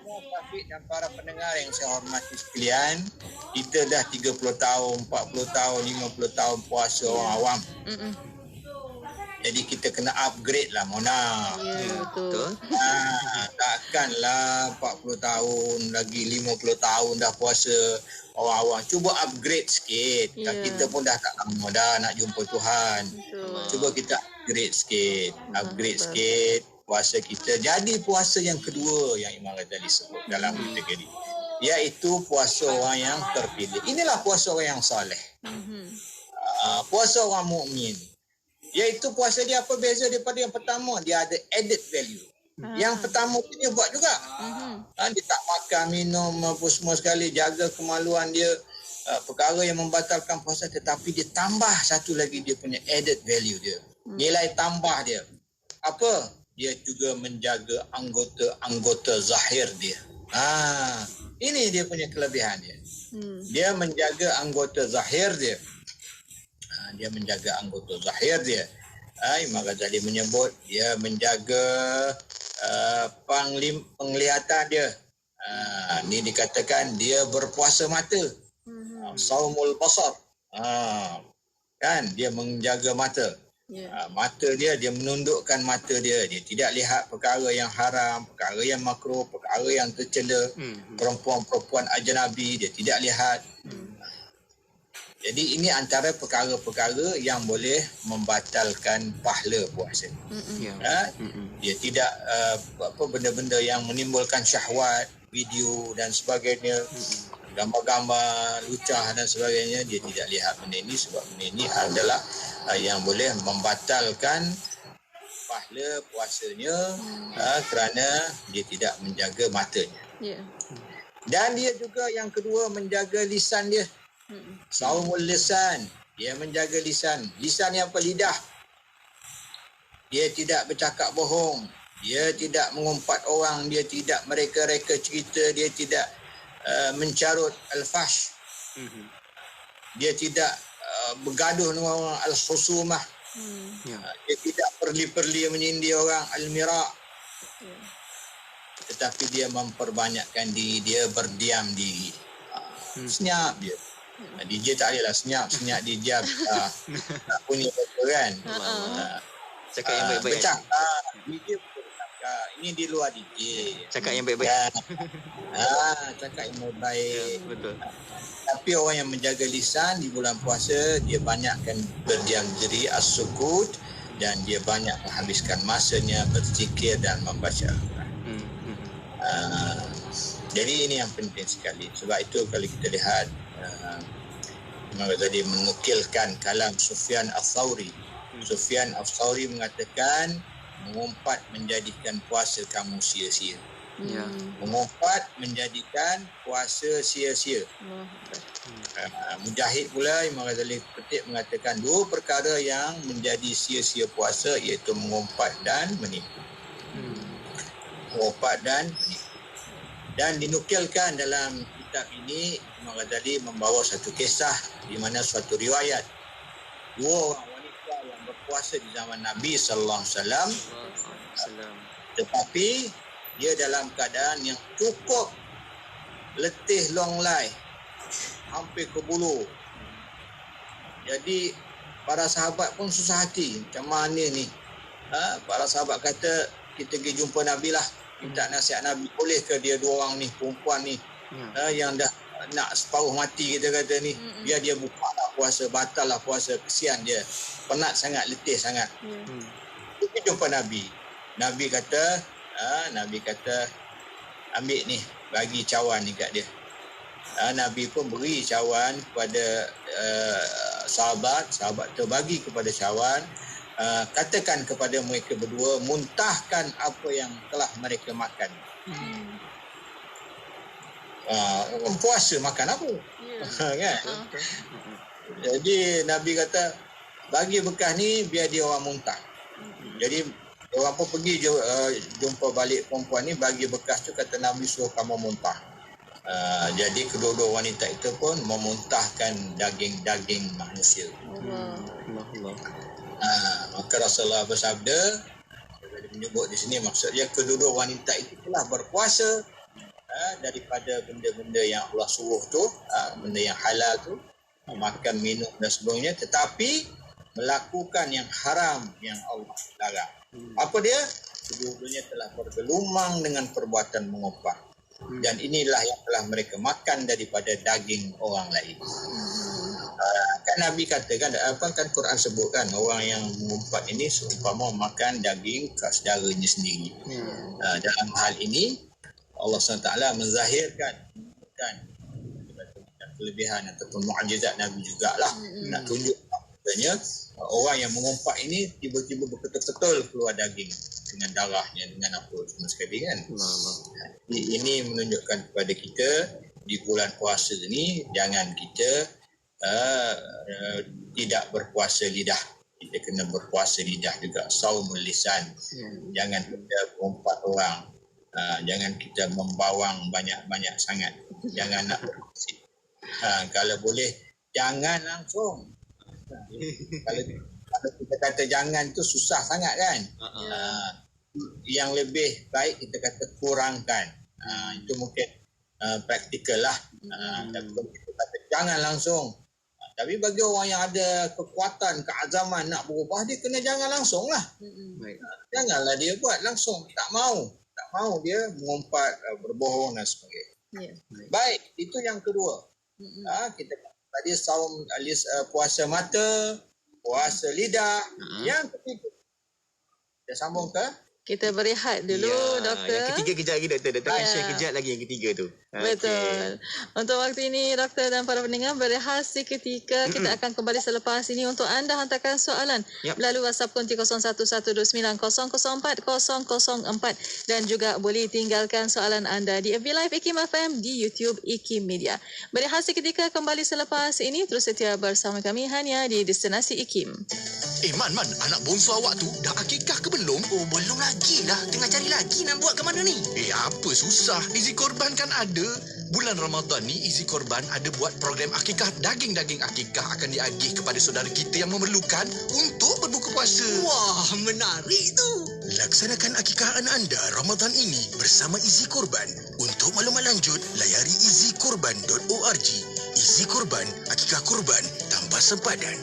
Syafiq dan para pendengar yang saya hormati sekalian, kita dah 30 tahun, 40 tahun, 50 tahun puasa orang awam. Jadi kita kena upgrade lah, Mona. Betul. Takkanlah 40 tahun, lagi 50 tahun dah puasa orang awam. Cuba upgrade sikit. Kita pun dah tak lama dah nak jumpa Tuhan. Cuba kita upgrade sikit. Sikit puasa kita. Jadi puasa yang kedua yang Imam Ghazali sebut dalam kategori, iaitu puasa orang yang terpilih. Inilah puasa orang yang soleh. Puasa orang mukmin. Iaitu puasa dia apa beza daripada yang pertama? Dia ada added value. Yang pertama dia buat juga. Dia tak makan, minum apa semua sekali, jaga kemaluan dia, perkara yang membatalkan puasa, tetapi dia tambah satu lagi dia punya added value dia. Nilai tambah dia apa? Dia juga menjaga anggota-anggota zahir dia. Ini dia punya kelebihan dia. Dia menjaga anggota zahir dia. Dia menjaga anggota zahir dia. Imam Ghazali menyebut dia menjaga penglihatan dia. Ini dikatakan dia berpuasa mata. Saumul basar. Kan dia menjaga mata. Mata dia menundukkan mata dia. Dia tidak lihat perkara yang haram, perkara yang makruh, perkara yang tercela. Perempuan-perempuan ajnabi dia tidak lihat. Jadi ini antara perkara-perkara yang boleh membatalkan pahala puasa. Dia tidak benda-benda yang menimbulkan syahwat, video dan sebagainya, gambar-gambar lucah dan sebagainya, dia tidak lihat benda ini sebab benda ini adalah yang boleh membatalkan pahala puasanya kerana dia tidak menjaga matanya. Dan dia juga yang kedua menjaga lisan dia. Saumul lisan, dia menjaga lisan. Lisan yang apa? Lidah. Dia tidak bercakap bohong, dia tidak mengumpat orang, dia tidak mereka-reka cerita, dia tidak mencarut al-fahsh. Dia tidak bergaduh dengan orang al-khusumah. Dia tidak perli-perli menyindir orang al-mira'. Tetapi dia memperbanyakkan diri, dia berdiam diri. Senyap dia. DJ tak adalah senyap diam. Tak punya apa kan. Cakap yang baik-baik. DJ pun cakap. Ini di luar DJ. Cakap yang baik-baik. Cakap yang baik. Betul. Tapi orang yang menjaga lisan di bulan puasa, dia banyakkan berdiam diri, as-sukut, dan dia banyak menghabiskan masanya berzikir dan membaca. Jadi ini yang penting sekali. Sebab itu kalau kita lihat Imam Ghazali menukilkan kalam Sufyan Ats-Tsauri. Sufyan Ats-Tsauri mengatakan mengumpat menjadikan puasa kamu sia-sia. Mengumpat menjadikan puasa sia-sia. Mujahid pula Imam Ghazali petik mengatakan dua perkara yang menjadi sia-sia puasa iaitu mengumpat dan menipu. Mengumpat dan menipu. Dan dinukilkan dalam kitab ini Imam Ghazali membawa satu kisah di mana suatu riwayat dua orang wanita yang berpuasa di zaman Nabi sallallahu alaihi wasallam, tetapi dia dalam keadaan yang cukup letih longlai hampir ke bulu. Jadi para sahabat pun susah hati, macam mana ni? Para sahabat kata kita pergi jumpa Nabi lah, minta nasihat Nabi, boleh ke dia dua orang ni, perempuan ni yang dah nak separuh mati, kita kata ni, biar dia buka lah puasa, batal lah puasa, kesian dia, penat sangat, letih sangat. Kita jumpa Nabi. Nabi kata ambil ni, bagi cawan ni kat dia. Nabi pun beri cawan kepada sahabat tu bagi kepada cawan. Katakan kepada mereka berdua, muntahkan apa yang telah mereka makan. Puasa makan apa? Kan? Jadi Nabi kata bagi bekas ni biar dia orang muntah. Jadi orang pun pergi jumpa balik perempuan ni, bagi bekas tu, kata Nabi suruh kamu muntah. Jadi kedua-dua wanita itu pun memuntahkan daging-daging manusia. Maka Rasulullah bersabda, menyebut di sini maksudnya kedua-dua wanita itu telah berpuasa daripada benda-benda yang Allah suruh tu, benda yang halal tu, makan, minum dan sebagainya, tetapi melakukan yang haram yang Allah larang. Apa dia? Kedua-duanya telah bergelumang dengan perbuatan mengumpat. Dan inilah yang telah mereka makan daripada daging orang lain. Kan Nabi katakan, kan Quran sebutkan orang yang mengumpat ini seumpama makan daging saudaranya sendiri. Dalam hal ini Allah SWT menzahirkan kelebihan ataupun mukjizat Nabi jugalah, nak tunjuk katanya orang yang mengumpat ini tiba-tiba betul-betul keluar daging dengan darahnya, dengan apa semua sekali kan. Ini menunjukkan kepada kita di bulan puasa ini jangan kita tidak berpuasa lidah. kita kena berpuasa lidah juga, saumul lisan. Jangan kita berompat orang, jangan kita membawang banyak-banyak sangat, jangan nak berpuasa. Kalau boleh jangan langsung. Kalau kita kata jangan tu susah sangat kan. Yang lebih baik kita kata kurangkan. Itu mungkin praktikal lah. Tapi kita kata jangan langsung. Tapi bagi orang yang ada kekuatan, keazaman nak berubah, dia kena jangan langsung lah. Janganlah dia buat langsung. Tak mau dia mengumpat, berbohong dan sebagainya. Baik, itu yang kedua. Kita tadi saum puasa mata, puasa lidah. Yang ketiga, kita sambung ke? Kita berehat dulu, doktor. Yang ketiga kejap lagi, doktor. Doktor akan share kejap lagi yang ketiga tu. Betul. Untuk waktu ini, doktor dan para pendengar berehat seketika. Kita akan kembali selepas ini untuk anda hantarkan soalan melalui WhatsApp konti 0112900404 dan juga boleh tinggalkan soalan anda di FB Live IKIM FM, di YouTube IKIM Media. Berehat seketika, kembali selepas ini. Terus setia bersama kami hanya di Destinasi IKIM. Man, anak bongsu awak tu dah akikah ke belum? Oh, belum lagi lah. Tengah cari lagi nak buat ke mana ni? Apa susah? Izi Korban kan ada. Bulan Ramadan ni Izi Korban ada buat program akikah. Daging-daging akikah akan diagih kepada saudara kita yang memerlukan untuk berbuka puasa. Wah, menarik tu. Laksanakan akikah anak anda Ramadan ini bersama Izi Korban. Untuk maklumat lanjut, layari izikorban.org. Izi Korban, akikah korban tanpa sempadan.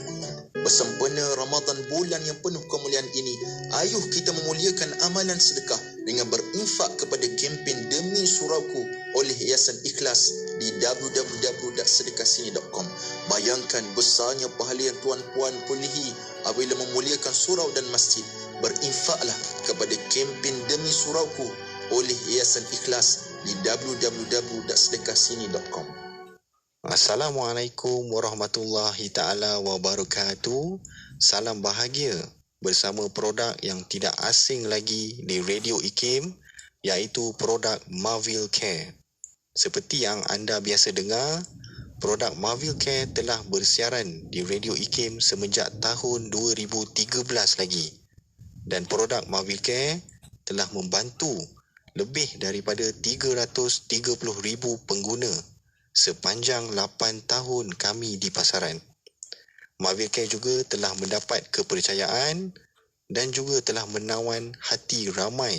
Bersempena Ramadan bulan yang penuh kemuliaan ini, ayuh kita memuliakan amalan sedekah dengan berinfak kepada kempen Demi Surauku oleh Yayasan Ikhlas di www.sedekahsini.com. Bayangkan besarnya pahala yang tuan-puan perolehi apabila memuliakan surau dan masjid. Berinfaklah kepada kempen Demi Surauku oleh Yayasan Ikhlas di www.sedekahsini.com. Assalamualaikum warahmatullahi ta'ala wabarakatuh. Salam bahagia bersama produk yang tidak asing lagi di Radio IKIM, iaitu produk Marvel Care. Seperti yang anda biasa dengar, produk Marvel Care telah bersiaran di Radio IKIM semenjak tahun 2013 lagi. Dan produk Marvel Care telah membantu lebih daripada 330,000 pengguna sepanjang 8 tahun kami di pasaran. Marvel Care juga telah mendapat kepercayaan dan juga telah menawan hati ramai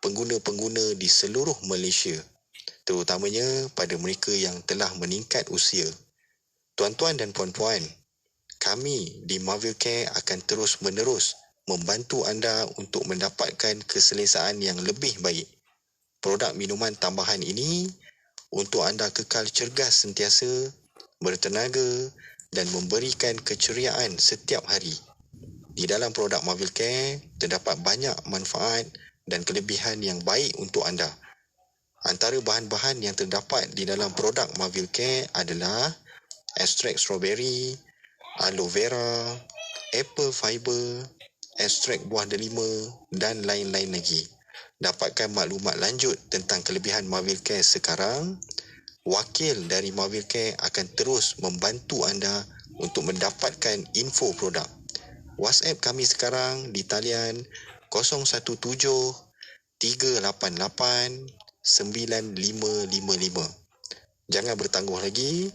pengguna-pengguna di seluruh Malaysia, terutamanya pada mereka yang telah meningkat usia. Tuan-tuan dan puan-puan, kami di Marvel Care akan terus-menerus membantu anda untuk mendapatkan keselesaan yang lebih baik. Produk minuman tambahan ini untuk anda kekal cergas sentiasa, bertenaga dan memberikan keceriaan setiap hari. Di dalam produk Marvel Care, terdapat banyak manfaat dan kelebihan yang baik untuk anda. Antara bahan-bahan yang terdapat di dalam produk Marvel Care adalah ekstrak strawberry, aloe vera, apple fiber, ekstrak buah delima dan lain-lain lagi. Dapatkan maklumat lanjut tentang kelebihan Marvel Care sekarang. Wakil dari Marvel Care akan terus membantu anda untuk mendapatkan info produk. WhatsApp kami sekarang di talian 017-388-9555. Jangan bertangguh lagi,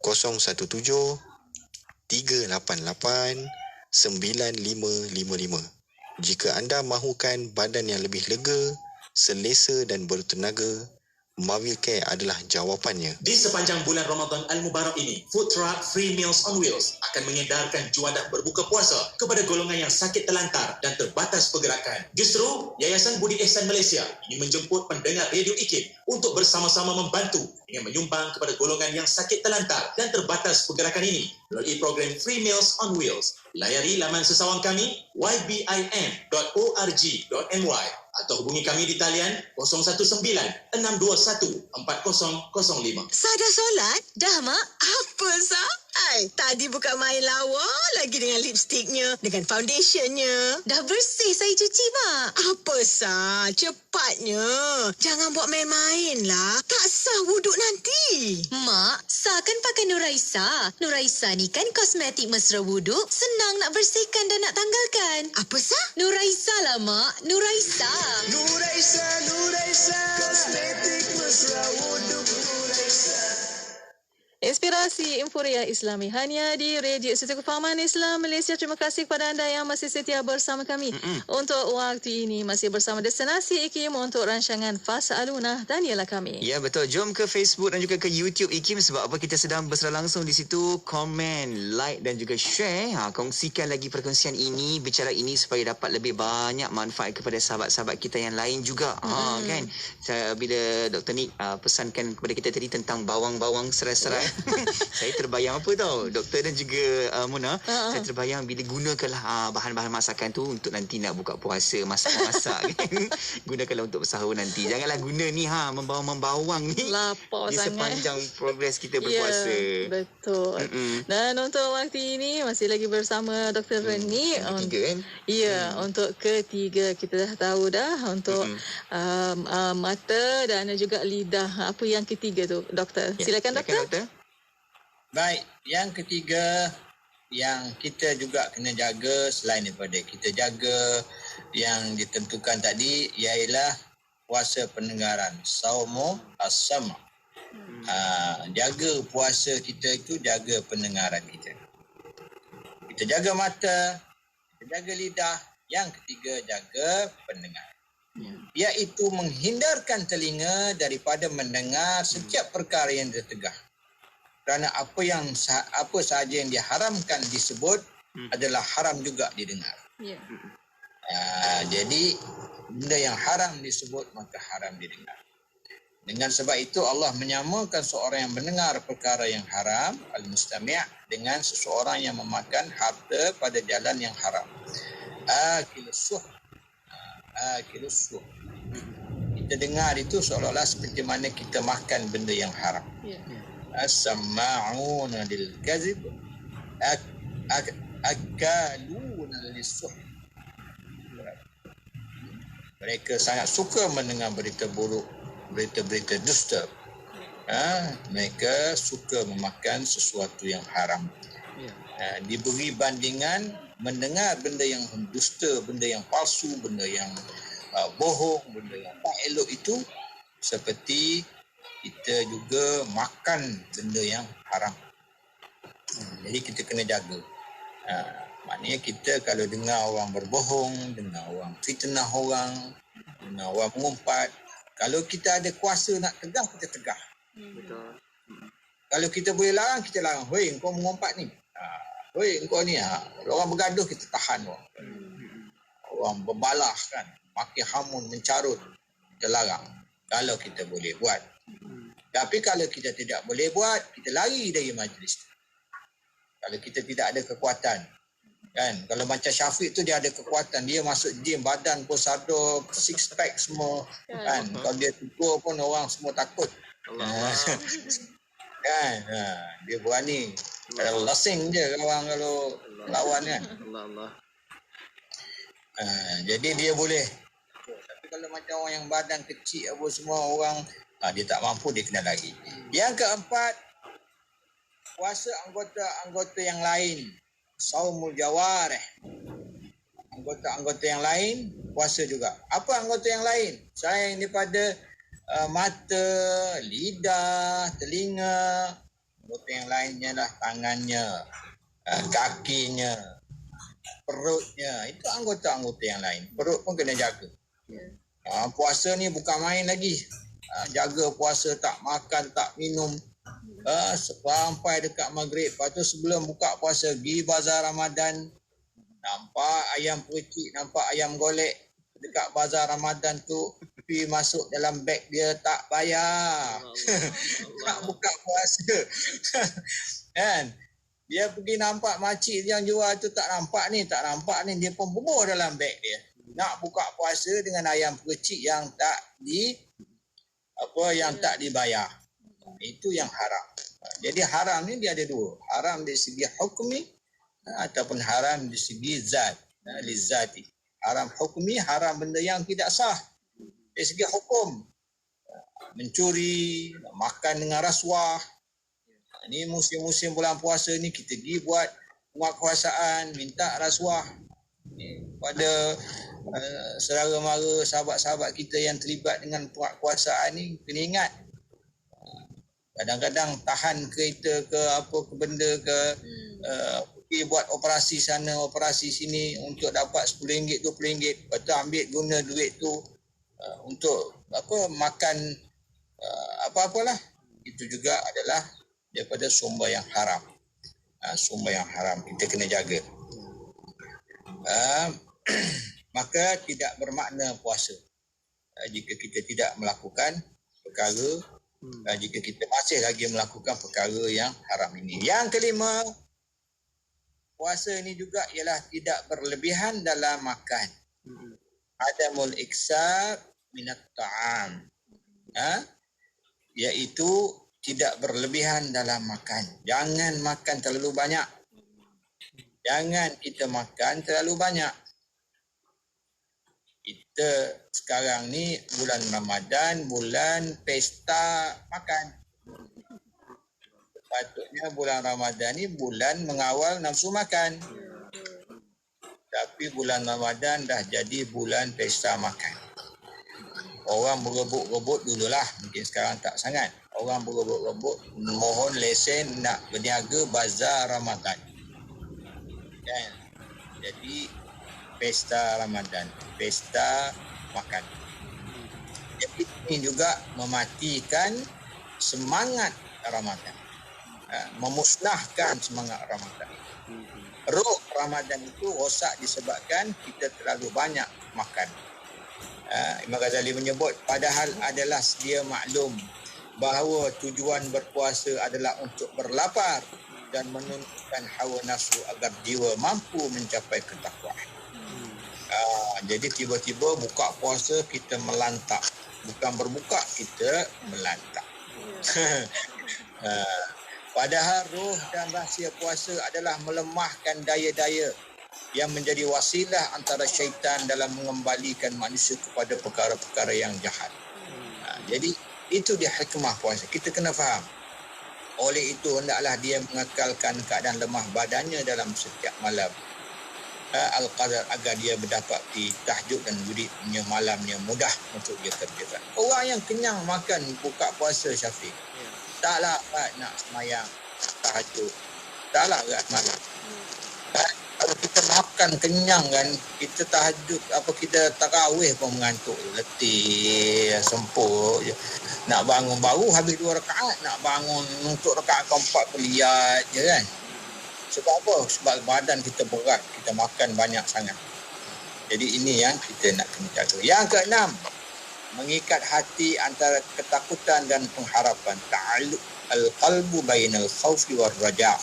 017-388-9555. Jika anda mahukan badan yang lebih lega, selesa dan bertenaga, Marvel Care adalah jawapannya. Di sepanjang bulan Ramadan Al-Mubarak ini, Food Truck Free Meals on Wheels akan mengedarkan juadah berbuka puasa kepada golongan yang sakit terlantar dan terbatas pergerakan. Justru, Yayasan Budi Ihsan Malaysia ingin menjemput pendengar Radio IKIM untuk bersama-sama membantu dengan menyumbang kepada golongan yang sakit terlantar dan terbatas pergerakan ini melalui program Free Meals on Wheels. Layari laman sesawang kami ybin.org.my atau hubungi kami di talian 019-621-4005. Dah solat? Dah, Mak? Apa, Sah? Tadi bukan main lawa lagi dengan lipstiknya, dengan foundationnya. Dah bersih saya cuci, Mak. Apa, Sah? Cepatnya. Jangan buat main-main lah. Tak sah wuduk nanti. Mak, Sah takkan pakai Nuraisa. Nuraisa ni kan kosmetik mesra wuduk, senang nak bersihkan dan nak tanggalkan. Apa sah? Nuraisa lah, Mak. Nuraisa. Nuraisa, kosmetik mesra wuduk Nuraisa. Inspirasi Inforia Islami hanya di Radio Institut Kefahaman Islam Malaysia. Terima kasih kepada anda yang masih setia bersama kami. Untuk waktu ini masih bersama Destinasi IKIM untuk rancangan Fasa Aluna dan ialah kami. Ya, betul. Jom ke Facebook dan juga ke YouTube IKIM sebab apa kita sedang berserak langsung di situ. Komen, like dan juga share. Kongsikan lagi perkongsian ini, bicara ini supaya dapat lebih banyak manfaat kepada sahabat-sahabat kita yang lain juga. Kan? Bila Dr. Nick pesankan kepada kita tadi tentang bawang-bawang serai-serai. Saya terbayang apa tau, doktor dan juga Mona, saya terbayang bila gunakanlah bahan-bahan masakan tu untuk nanti nak buka puasa, masak-masak kan. Gunakanlah untuk sahur nanti. Janganlah guna ni membawang ni lapar di sangat sepanjang progres kita berpuasa. Ya, betul. Dan untuk waktu ini masih lagi bersama Dr. Reni. Ketiga kan? Ya, untuk ketiga kita dah tahu dah untuk mata dan juga lidah. Apa yang ketiga tu, doktor? Silakan doktor. Baik, yang ketiga yang kita juga kena jaga selain daripada kita jaga yang ditentukan tadi ialah puasa pendengaran, saumu as-sam'. Jaga puasa kita itu jaga pendengaran kita. Kita jaga mata, kita jaga lidah, yang ketiga jaga pendengaran. Iaitu menghindarkan telinga daripada mendengar setiap perkara yang tertegah. Kerana apa sahaja yang diharamkan disebut adalah haram juga didengar. Jadi benda yang haram disebut maka haram didengar. Dengan sebab itu Allah menyamakan seorang yang mendengar perkara yang haram, al-mustami' dengan seseorang yang memakan harta pada jalan yang haram. Akilus suh. Kita dengar itu seolah-olah seperti mana kita makan benda yang haram. As-samma'una lil kazib akaluna lis-suh. Mereka sangat suka mendengar berita buruk, berita-berita dusta. Mereka suka memakan sesuatu yang haram. Diberi bandingan mendengar benda yang dusta, benda yang palsu, benda yang bohong, benda yang tak elok itu seperti kita juga makan benda yang haram. Jadi kita kena jaga. Maknanya kita kalau dengar orang berbohong, dengar orang fitnah orang, dengar orang mengumpat, kalau kita ada kuasa nak tegah, kita tegah. Betul. Kalau kita boleh larang, kita larang. Hoi, kau mengumpat ni. Hoi, kau ni. Kalau orang bergaduh, kita tahan orang. Orang berbalah kan, maki hamun, mencarut, kita larang. Kalau kita boleh buat. Tapi kalau kita tidak boleh buat, kita lari dari majlis. Kalau kita tidak ada kekuatan. Kan? Kalau macam Syafiq tu dia ada kekuatan. Dia masuk gym, badan pun sadar, six pack semua. Kan? Kalau dia tegur pun orang semua takut. Kan? Dia berani. Kalau lasing je orang kalau lawan kan. Jadi dia boleh. Tapi kalau macam orang yang badan kecil apa semua orang, dia tak mampu, dia kena lari. Yang keempat, puasa anggota-anggota yang lain. Saumul jawarih. Anggota-anggota yang lain puasa juga. Apa anggota yang lain? Selain daripada mata, lidah, telinga. Anggota yang lainnya lah tangannya, kakinya, perutnya. Itu anggota-anggota yang lain. Perut pun kena jaga. Puasa ni bukan main lagi. Jaga puasa, tak makan, tak minum. Sampai dekat maghrib. Lepas tu sebelum buka puasa, pergi bazar Ramadan. Nampak ayam percik, nampak ayam golek. Dekat bazar Ramadan tu, pergi masuk dalam beg dia, tak bayar. Tak buka puasa. Kan? Dia pergi nampak makcik yang jual tu, tak nampak ni. Dia pun bubur dalam beg dia. Nak buka puasa dengan ayam percik yang tak dibayar. Itu yang haram. Jadi haram ni dia ada dua. Haram dari segi hukmi ataupun haram dari segi zat. Lizati. Haram hukmi, haram benda yang tidak sah. Dari segi hukum. Mencuri, makan dengan rasuah. Ni musim-musim bulan puasa ni kita pergi buat penguatkuasaan, minta rasuah pada saudara mara, sahabat-sahabat kita yang terlibat dengan penguatkuasaan ni. Kena ingat, kadang-kadang tahan kereta ke apa ke benda ke, pergi buat operasi sana, operasi sini untuk dapat RM10, RM20, lepas tu ambil guna duit tu untuk makan apa-apalah. Itu juga adalah daripada sumber yang haram. Sumber yang haram kita kena jaga. Maka tidak bermakna puasa jika kita tidak melakukan perkara, jika kita masih lagi melakukan perkara yang haram ini. Yang kelima, puasa ini juga ialah tidak berlebihan dalam makan. Adamul iksar minat ta'am. Iaitu tidak berlebihan dalam makan. Jangan makan terlalu banyak. Jangan kita makan terlalu banyak. Kita sekarang ni bulan Ramadan, bulan pesta makan. Patutnya bulan Ramadan ni bulan mengawal nafsu makan. Tapi bulan Ramadan dah jadi bulan pesta makan. Orang berebut-rebut dululah, mungkin sekarang tak sangat. Orang berebut-rebut mohon lesen nak berniaga bazar Ramadan. Kan? Jadi pesta Ramadan, pesta makan. Jadi ini juga mematikan semangat Ramadan. Memusnahkan semangat Ramadan. Roh Ramadan itu rosak disebabkan kita terlalu banyak makan. Imam Ghazali menyebut, padahal adalah sedia maklum bahawa tujuan berpuasa adalah untuk berlapar dan menunjukkan hawa nafsu agar jiwa mampu mencapai ketakwaan. Jadi tiba-tiba buka puasa kita melantak. Bukan berbuka, kita melantak. Padahal roh dan rahsia puasa adalah melemahkan daya-daya yang menjadi wasilah antara syaitan dalam mengembalikan manusia kepada perkara-perkara yang jahat. Jadi itu dia hikmah puasa. Kita kena faham. Oleh itu hendaklah dia mengekalkan keadaan lemah badannya dalam setiap malam. Al-Qadar agar dia mendapati tahajud dan wiridnya malamnya mudah untuk dia kerjakan. Orang yang kenyang makan buka puasa Syafiq, taklah nak semayang tahajud, taklah malam. Kalau kita makan kenyang kan, kita tahajud kita tarawih pun mengantuk, letih, sempur je. Nak bangun baru habis 2 rakaat, nak bangun untuk rakaat keempat liat je kan. Sebab apa? Sebab badan kita berat, kita makan banyak sangat. Jadi ini yang kita nak kena jaga. Yang keenam, mengikat hati antara ketakutan dan pengharapan. Ta'alluq al-qalbu bainal khawfi war raja'.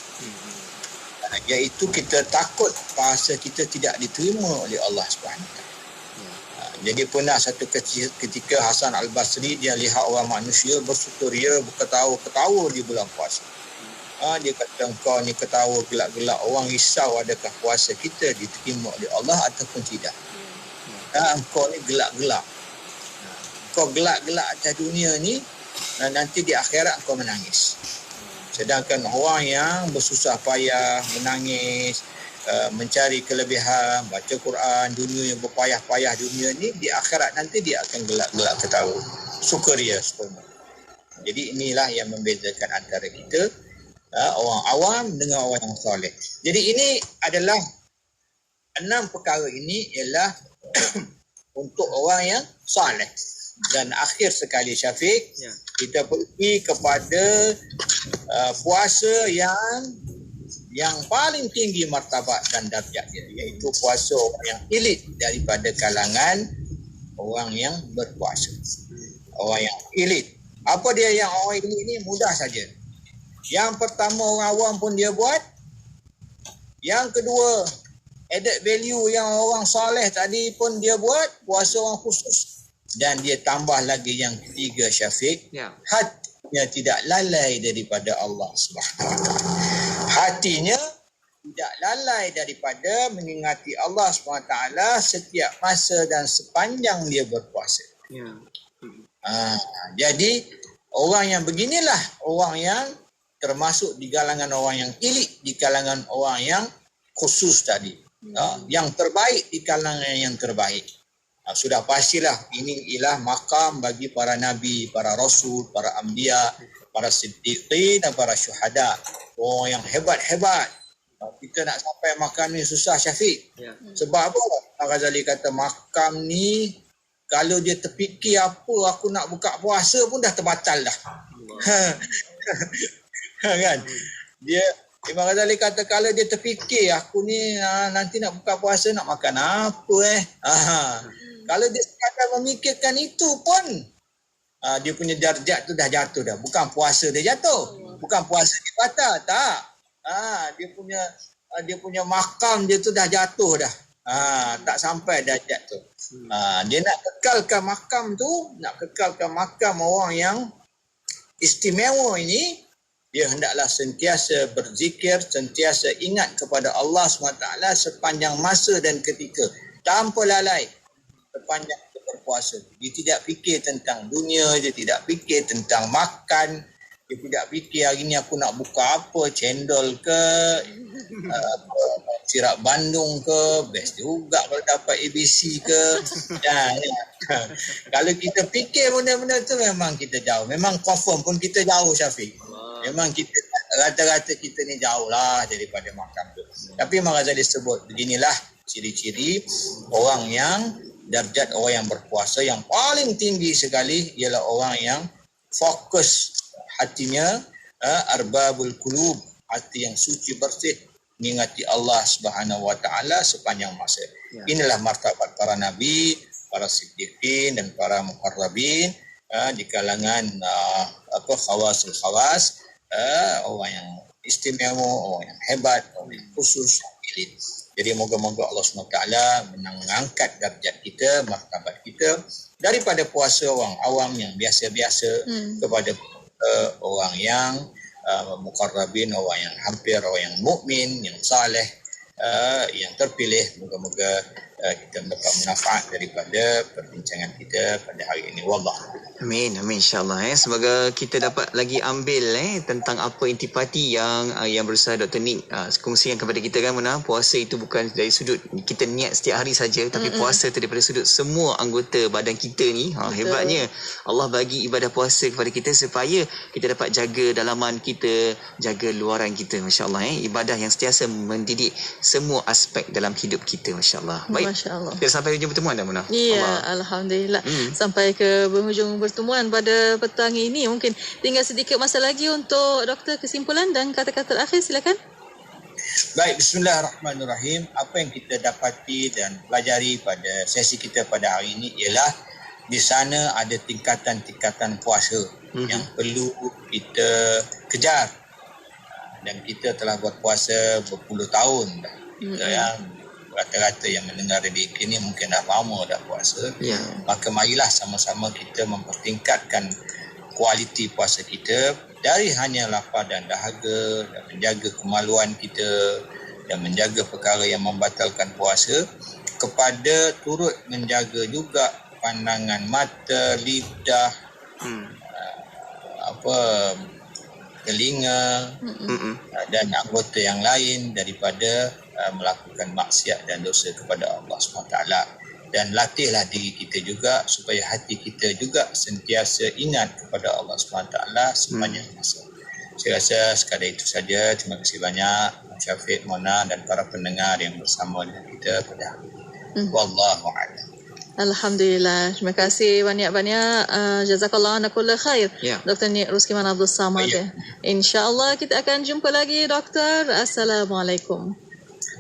Iaitu kita takut puasa kita tidak diterima oleh Allah SWT. Jadi pernah satu ketika Hasan Al-Basri dia lihat orang manusia bersukaria, berketawa-ketawa di bulan puasa. Dia kata, engkau ni ketawa gelak-gelak, orang risau adakah puasa kita diterima oleh Allah ataupun tidak. Engkau ni gelak-gelak. Engkau gelak-gelak atas dunia ni, nanti di akhirat engkau menangis. Sedangkan orang yang bersusah payah, menangis, mencari kelebihan, baca Quran, dunia yang berpayah-payah dunia ni, di akhirat nanti dia akan gelak-gelak ketawa. Sukaria sepenuhnya. Jadi inilah yang membezakan antara kita, orang awam dengan orang yang soleh. Jadi ini adalah 6 perkara ini ialah untuk orang yang soleh. Dan akhir sekali Syafiq, kita pergi kepada puasa yang paling tinggi martabat dan darjat dia, iaitu puasa orang yang elit daripada kalangan orang yang berpuasa. Orang yang elit. Apa dia yang orang elit ni? Mudah saja. Yang pertama orang awam pun dia buat. Yang kedua, added value yang orang soleh tadi pun dia buat, puasa orang khusus. Dan dia tambah lagi yang ketiga Syafiq, hatinya tidak lalai daripada Allah SWT. Hatinya tidak lalai daripada mengingati Allah SWT setiap masa dan sepanjang dia berpuasa. Jadi orang yang beginilah orang yang termasuk di kalangan orang yang elit, di kalangan orang yang khusus tadi. Yang terbaik di kalangan yang terbaik. Sudah pastilah ini ialah makam bagi para nabi, para rasul, para anbiya, para siddiqin dan para syuhada. Orang yang hebat-hebat. Kita nak sampai makam ni susah, Syafiq. Sebab apa? Al-Ghazali kata makam ni kalau dia terfikir apa aku nak buka puasa pun dah terbatal dah. Kan? Dia Imam Ghazali kata kalau dia terfikir aku ni nanti nak buka puasa nak makan apa Kalau dia sekadar memikirkan itu pun dia punya darjat tu dah jatuh dah. Bukan puasa dia jatuh. Bukan puasa dia batal, tak. Dia punya makam dia tu dah jatuh dah. Tak sampai darjat tu. Dia nak kekalkan makam tu, nak kekalkan makam orang yang istimewa ini, dia hendaklah sentiasa berzikir, sentiasa ingat kepada Allah SWT sepanjang masa dan ketika, tanpa lalai sepanjang berpuasa. Dia tidak fikir tentang dunia, dia tidak fikir tentang makan, dia tidak fikir hari ni aku nak buka apa, cendol ke, sirap Bandung ke, best juga kalau dapat ABC ke. Kalau kita fikir benda-benda tu memang kita jauh. Memang confirm pun kita jauh, Syafiq. Memang kita rata-rata kita ni jauh lah daripada makam tu. Tapi Imam Ghazali sebut beginilah ciri-ciri orang yang darjat orang yang berpuasa yang paling tinggi sekali ialah orang yang fokus hatinya, arbabul qulub, hati yang suci bersih mengingati Allah Subhanahu wa taala sepanjang masa. Inilah martabat para nabi, para siddiqin dan para muqarrabin di kalangan khawasul khawas, orang yang istimewa, orang yang hebat, orang yang khusus, elit. Jadi moga-moga Allah SWT mengangkat darjat kita, martabat kita daripada puasa orang awam yang biasa-biasa kepada orang yang muqarrabin, orang yang hampir, orang yang mukmin, yang saleh, yang terpilih. Moga-moga kita mendapat manfaat daripada perbincangan kita pada hari ini. Wallah. Amin, amin, insyaAllah. Semoga kita dapat lagi ambil tentang apa intipati yang berusaha Dr. Nick kongsikan kepada kita kan, Mona. Puasa itu bukan dari sudut kita niat setiap hari saja, tapi puasa itu daripada sudut semua anggota badan kita ni. Hebatnya Allah bagi ibadah puasa kepada kita supaya kita dapat jaga dalaman kita, jaga luaran kita. Masya-Allah, ibadah yang sentiasa mendidik semua aspek dalam hidup kita. Masya-Allah. Baik. Masya-Allah. Kita sampai hujung pertemuan dah, Mona. Ya, Alhamdulillah. Sampai ke penghujung pertemuan pada petang ini. Mungkin tinggal sedikit masa lagi untuk doktor kesimpulan dan kata-kata terakhir, silakan. Baik, bismillahirrahmanirrahim. Apa yang kita dapati dan pelajari pada sesi kita pada hari ini ialah di sana ada tingkatan-tingkatan puasa yang perlu kita kejar. Dan kita telah buat puasa berpuluh tahun dah. Kita rata-rata yang mendengar Radio ini mungkin dah lama dah puasa. Maka marilah sama-sama kita mempertingkatkan kualiti puasa kita dari hanya lapar dan dahaga, dan menjaga kemaluan kita dan menjaga perkara yang membatalkan puasa, kepada turut menjaga juga pandangan mata, lidah, telinga dan anggota yang lain daripada melakukan maksiat dan dosa kepada Allah SWT. Dan latihlah diri kita juga supaya hati kita juga sentiasa ingat kepada Allah SWT sepanjang masa. Saya rasa sekadar itu saja. Terima kasih banyak Syafiq, Mona dan para pendengar yang bersama dengan kita pada hari ini. Wallahu a'lam. Alhamdulillah. Terima kasih banyak-banyak. Jazakallah ana kulla khair. Dr. Nick Ruskiman Abdul Samad. InsyaAllah kita akan jumpa lagi, Doktor. Assalamualaikum.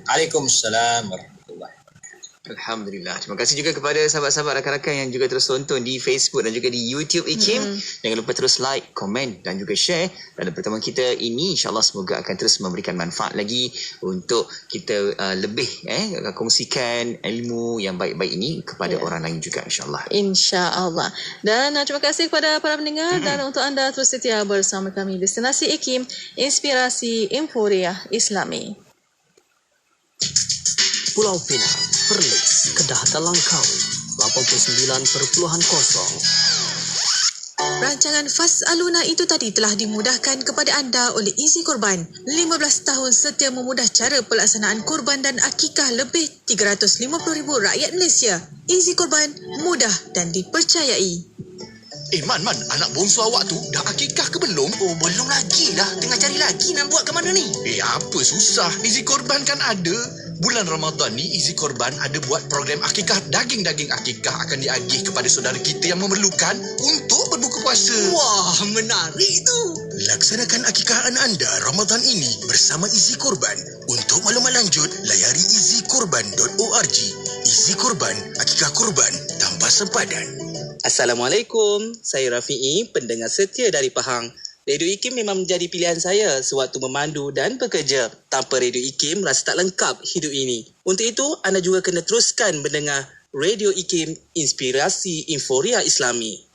Waalaikumsalam warahmatullahi wabarakatuh. Alhamdulillah. Terima kasih juga kepada sahabat-sahabat rakan-rakan yang juga terus tonton di Facebook dan juga di YouTube IKIM. Jangan lupa terus like, komen dan juga share. Dan pertemuan kita ini insyaAllah semoga akan terus memberikan manfaat lagi untuk kita lebih kongsikan ilmu yang baik-baik ini kepada orang lain juga, insyaAllah. InsyaAllah. Dan terima kasih kepada para pendengar dan untuk anda terus setia bersama kami. Destinasi IKIM, Inspirasi Emporiah Islami. Pulau Pinang, Perlis, Kedah dan Langkawi, 89.0. Rancangan Fas'aluna itu tadi telah dimudahkan kepada anda oleh Easy Korban. 15 tahun setia memudah cara pelaksanaan korban dan akikah lebih 350,000 rakyat Malaysia. Easy Korban, mudah dan dipercayai. Man, anak bongsu awak tu dah akikah ke belum? Oh, belum lagi lah. Tengah cari lagi nak buat ke mana ni? Apa susah? Easy Korban kan ada. Bulan Ramadan ni Easy Korban ada buat program akikah. Daging-daging akikah akan diagih kepada saudara kita yang memerlukan untuk berbuka puasa. Wah, menarik tu. Laksanakan akikah anda Ramadan ini bersama Easy Korban. Untuk maklumat lanjut, layari easykorban.org. Easy Korban, akikah korban tanpa sempadan. Assalamualaikum, saya Rafi'i, pendengar setia dari Pahang. Radio IKIM memang menjadi pilihan saya sewaktu memandu dan bekerja. Tanpa Radio IKIM, rasa tak lengkap hidup ini. Untuk itu, anda juga kena teruskan mendengar Radio IKIM, inspirasi Inforia Islami.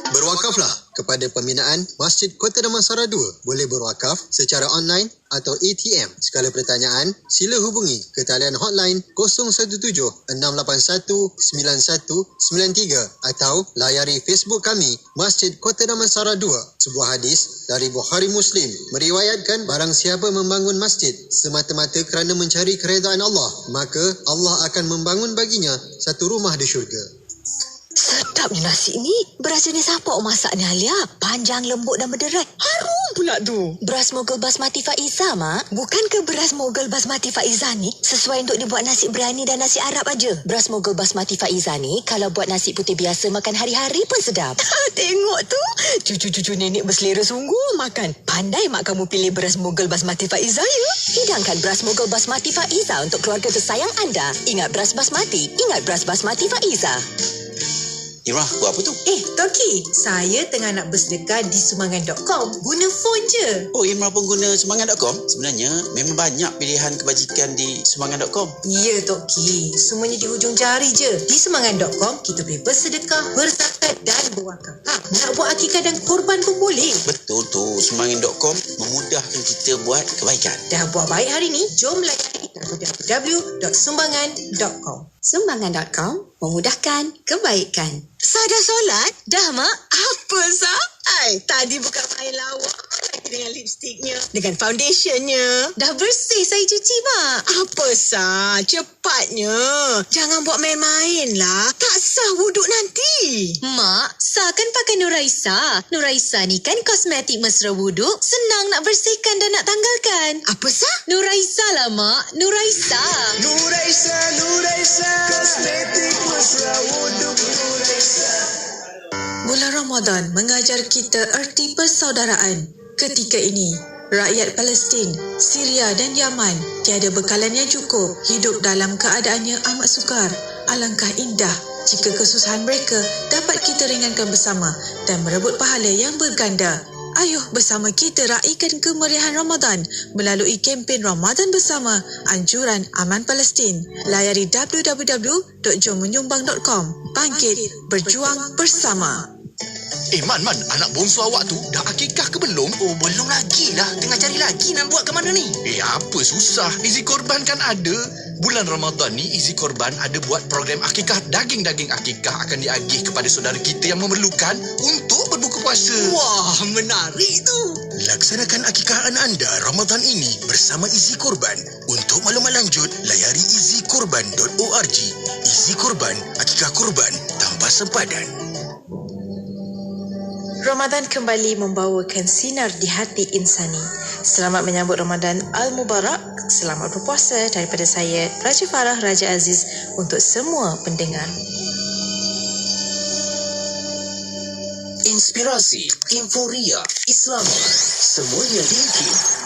Berwakaflah kepada pembinaan Masjid Kota Damansara 2. Boleh berwakaf secara online atau ATM. Segala pertanyaan, sila hubungi ke talian hotline 017-681-9193 atau layari Facebook kami Masjid Kota Damansara 2. Sebuah hadis dari Bukhari Muslim meriwayatkan barang siapa membangun masjid semata-mata kerana mencari keredaan Allah, maka Allah akan membangun baginya satu rumah di syurga. Sedapnya nasi ni. Beras jenis apa awak masak ni, Alia? Panjang, lembut dan berderai. Harum pula tu. Beras Mogul Basmati Faiza, Mak. Bukankah beras Mogul Basmati Faiza ni sesuai untuk dibuat nasi biryani dan nasi Arab aja? Beras Mogul Basmati Faiza ni kalau buat nasi putih biasa makan hari-hari pun sedap. Tengok tu. Cucu-cucu nenek berselera sungguh makan. Pandai mak kamu pilih beras Mogul Basmati Faiza ya. Hidangkan beras Mogul Basmati Faiza untuk keluarga tersayang anda. Ingat beras basmati. Ingat beras basmati Faiza. Irah, buat apa tu? Toki, saya tengah nak bersedekah di sumbangan.com. Guna phone je. Oh, Imran pun guna sumbangan.com? Sebenarnya, memang banyak pilihan kebajikan di sumbangan.com. Ya, Toki. Semuanya di hujung jari je. Di sumbangan.com, kita boleh bersedekah, berzakat dan berwakaf. Nak buat akikah dan korban pun boleh. Betul tu. Sumbangan.com memudahkan kita buat kebaikan. Dah buat baik hari ni? Jom layari www.sumbangan.com. Sumbangan.com memudahkan kebaikan. Sah dah solat? Dah, Mak. Apa, Sah? Tadi bukan main lawak lagi dengan lipstiknya, dengan foundationnya. Dah bersih saya cuci, Mak. Apa, Sah? Cepatnya. Jangan buat main-main lah. Tak sah wuduk nanti. Mak, Sah kan pakai Nuraisa. Nuraisa ni kan kosmetik mesra wuduk. Senang nak bersihkan dan nak tanggalkan. Apa, Sah? Nuraisa lah, Mak. Nuraisa. Nuraisa. Kosmetik mesra wuduk Nuraisa. Bulan Ramadan mengajar kita erti persaudaraan. Ketika ini, rakyat Palestin, Syria dan Yaman tiada bekalan yang cukup, hidup dalam keadaan yang amat sukar. Alangkah indah jika kesusahan mereka dapat kita ringankan bersama dan merebut pahala yang berganda. Ayuh bersama kita raikan kemeriahan Ramadan melalui kempen Ramadan Bersama, Anjuran Aman Palestin. Layari www.jommenyumbang.com. Bangkit, berjuang bersama. Man, anak bongsu awak tu dah akikah ke belum? Oh, belum lagi lah. Tengah cari lagi nak buat ke mana ni? Apa susah? Easy Korban kan ada. Bulan Ramadan ni Easy Korban ada buat program akikah. Daging-daging akikah akan diagih kepada saudara kita yang memerlukan untuk berbuka puasa. Wah, menarik tu. Laksanakan akikah anda Ramadan ini bersama Easy Korban. Untuk maklumat lanjut, layari easykorban.org. Easy Korban, akikah korban tanpa sempadan. Ramadan kembali membawakan sinar di hati insani. Selamat menyambut Ramadan Al-Mubarak. Selamat berpuasa daripada saya, Raja Farah Raja Aziz, untuk semua pendengar. Inspirasi Inforia Islami. Semuanya diikim